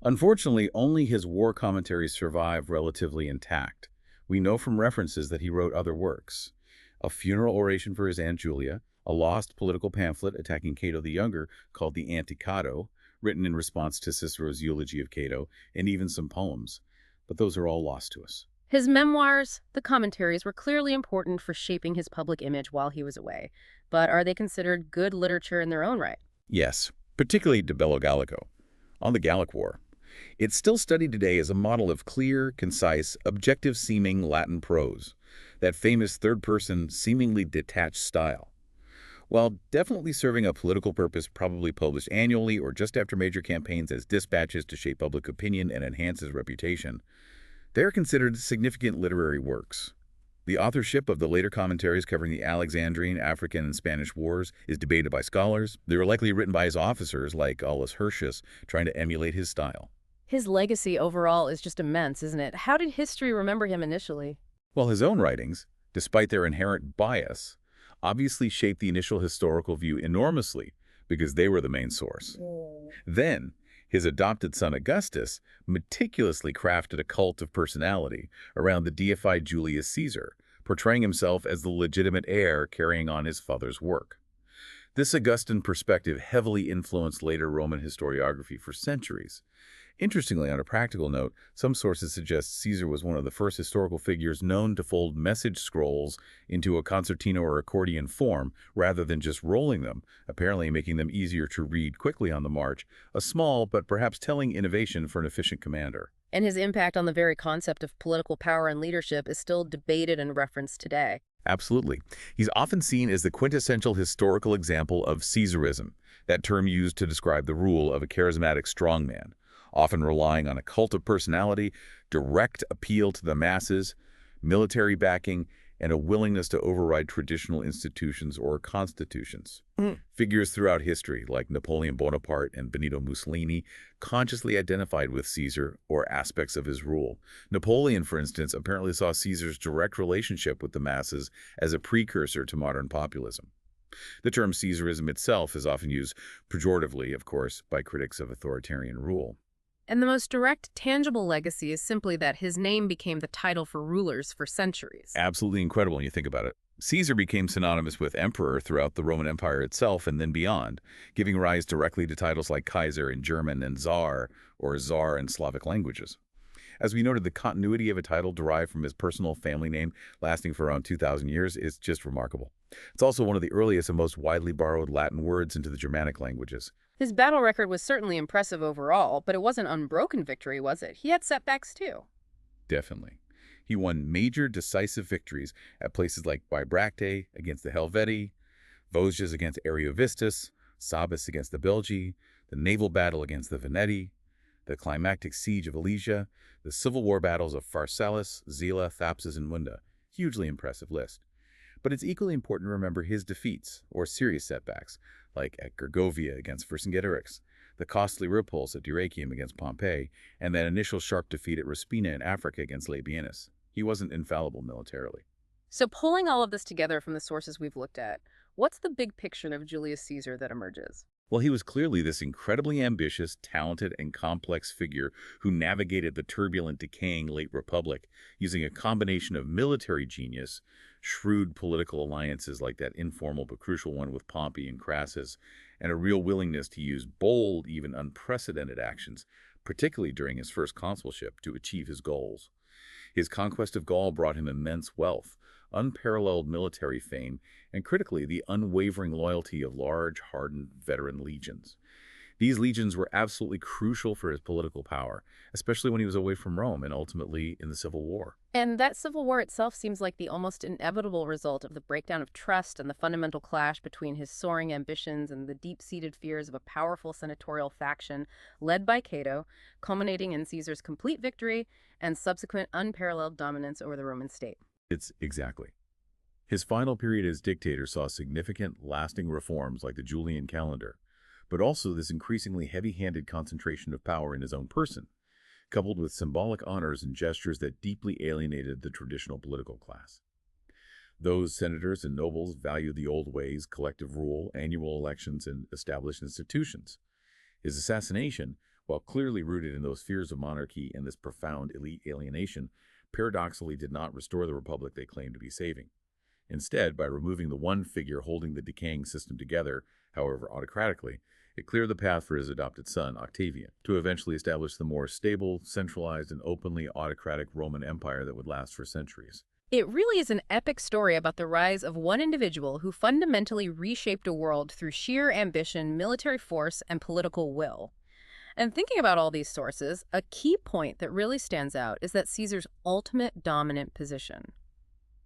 Unfortunately, only his war commentaries survive relatively intact. We know from references that he wrote other works: a funeral oration for his Aunt Julia, a lost political pamphlet attacking Cato the Younger called the Anti-Cato, written in response to Cicero's eulogy of Cato, and even some poems. But those are all lost to us. His memoirs, the commentaries, were clearly important for shaping his public image while he was away. But are they considered good literature in their own right? Yes, particularly De Bello Gallico, on the Gallic War. It's still studied today as a model of clear, concise, objective-seeming Latin prose, that famous third-person, seemingly detached style. While definitely serving a political purpose, probably published annually or just after major campaigns as dispatches to shape public opinion and enhance his reputation, they are considered significant literary works. The authorship of the later commentaries covering the Alexandrine, African, and Spanish wars is debated by scholars. They were likely written by his officers, like Aulus Hirtius, trying to emulate his style. His legacy overall is just immense, isn't it? How did history remember him initially? Well, his own writings, despite their inherent bias, obviously shaped the initial historical view enormously because they were the main source. Then, his adopted son Augustus meticulously crafted a cult of personality around the deified Julius Caesar, portraying himself as the legitimate heir carrying on his father's work. This Augustan perspective heavily influenced later Roman historiography for centuries. Interestingly, on a practical note, some sources suggest Caesar was one of the first historical figures known to fold message scrolls into a concertina or accordion form rather than just rolling them, apparently making them easier to read quickly on the march, a small but perhaps telling innovation for an efficient commander. And his impact on the very concept of political power and leadership is still debated and referenced today. Absolutely. He's often seen as the quintessential historical example of Caesarism, that term used to describe the rule of a charismatic strongman, often relying on a cult of personality, direct appeal to the masses, military backing, and a willingness to override traditional institutions or constitutions. Figures throughout history, like Napoleon Bonaparte and Benito Mussolini, consciously identified with Caesar or aspects of his rule. Napoleon, for instance, apparently saw Caesar's direct relationship with the masses as a precursor to modern populism. The term Caesarism itself is often used pejoratively, of course, by critics of authoritarian rule. And the most direct, tangible legacy is simply that his name became the title for rulers for centuries. Absolutely incredible when you think about it. Caesar became synonymous with emperor throughout the Roman Empire itself and then beyond, giving rise directly to titles like Kaiser in German and Tsar, or Tsar in Slavic languages. As we noted, the continuity of a title derived from his personal family name lasting for around 2,000 years is just remarkable. It's also one of the earliest and most widely borrowed Latin words into the Germanic languages. His battle record was certainly impressive overall, but it wasn't unbroken victory, was it? He had setbacks too. Definitely. He won major decisive victories at places like Bibracte against the Helvetii, Vosges against Ariovistus, Sabis against the Belgi, the naval battle against the Veneti, the climactic siege of Alesia, the civil war battles of Pharsalus, Zela, Thapsus, and Munda. Hugely impressive list. But it's equally important to remember his defeats, or serious setbacks, like at Gergovia against Vercingetorix, the costly repulse at Dyrrhachium against Pompey, and that initial sharp defeat at Raspina in Africa against Labienus. He wasn't infallible militarily. So pulling all of this together from the sources we've looked at, what's the big picture of Julius Caesar that emerges? Well, he was clearly this incredibly ambitious, talented, and complex figure who navigated the turbulent, decaying late Republic using a combination of military genius, shrewd political alliances like that informal but crucial one with Pompey and Crassus, and a real willingness to use bold, even unprecedented actions, particularly during his first consulship, to achieve his goals. His conquest of Gaul brought him immense wealth, unparalleled military fame, and critically, the unwavering loyalty of large, hardened veteran legions. These legions were absolutely crucial for his political power, especially when he was away from Rome and ultimately in the Civil War. And that civil war itself seems like the almost inevitable result of the breakdown of trust and the fundamental clash between his soaring ambitions and the deep-seated fears of a powerful senatorial faction led by Cato, culminating in Caesar's complete victory and subsequent unparalleled dominance over the Roman state. It's exactly. His final period as dictator saw significant, lasting reforms like the Julian calendar, but also this increasingly heavy-handed concentration of power in his own person, coupled with symbolic honors and gestures that deeply alienated the traditional political class. Those senators and nobles valued the old ways, collective rule, annual elections, and established institutions. His assassination, while clearly rooted in those fears of monarchy and this profound elite alienation, paradoxically did not restore the republic they claimed to be saving. Instead, by removing the one figure holding the decaying system together, however autocratically, it cleared the path for his adopted son, Octavian, to eventually establish the more stable, centralized, and openly autocratic Roman Empire that would last for centuries. It really is an epic story about the rise of one individual who fundamentally reshaped a world through sheer ambition, military force, and political will. And thinking about all these sources, a key point that really stands out is that Caesar's ultimate dominant position.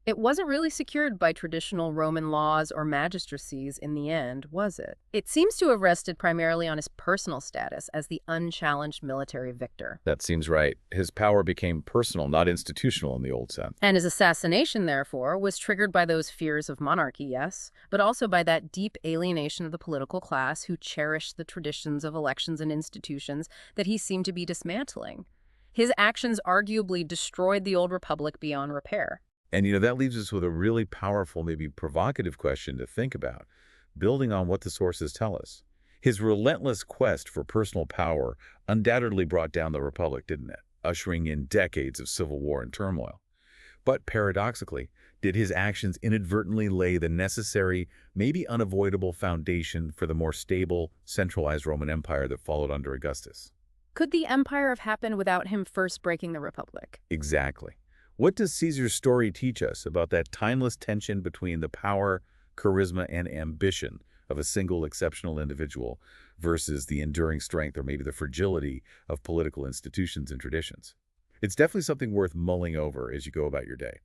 It wasn't really secured by traditional Roman laws or magistracies in the end, was it? It seems to have rested primarily on his personal status as the unchallenged military victor. That seems right. His power became personal, not institutional in the old sense. And his assassination, therefore, was triggered by those fears of monarchy, yes, but also by that deep alienation of the political class who cherished the traditions of elections and institutions that he seemed to be dismantling. His actions arguably destroyed the old republic beyond repair. And, that leaves us with a really powerful, maybe provocative question to think about, building on what the sources tell us. His relentless quest for personal power undoubtedly brought down the republic, didn't it? Ushering in decades of civil war and turmoil. But paradoxically, Did his actions inadvertently lay the necessary, maybe unavoidable foundation for the more stable, centralized Roman Empire that followed under Augustus? Could the empire have happened without him first breaking the Republic? Exactly. What does Caesar's story teach us about that timeless tension between the power, charisma, and ambition of a single exceptional individual versus the enduring strength or maybe the fragility of political institutions and traditions? It's definitely something worth mulling over as you go about your day.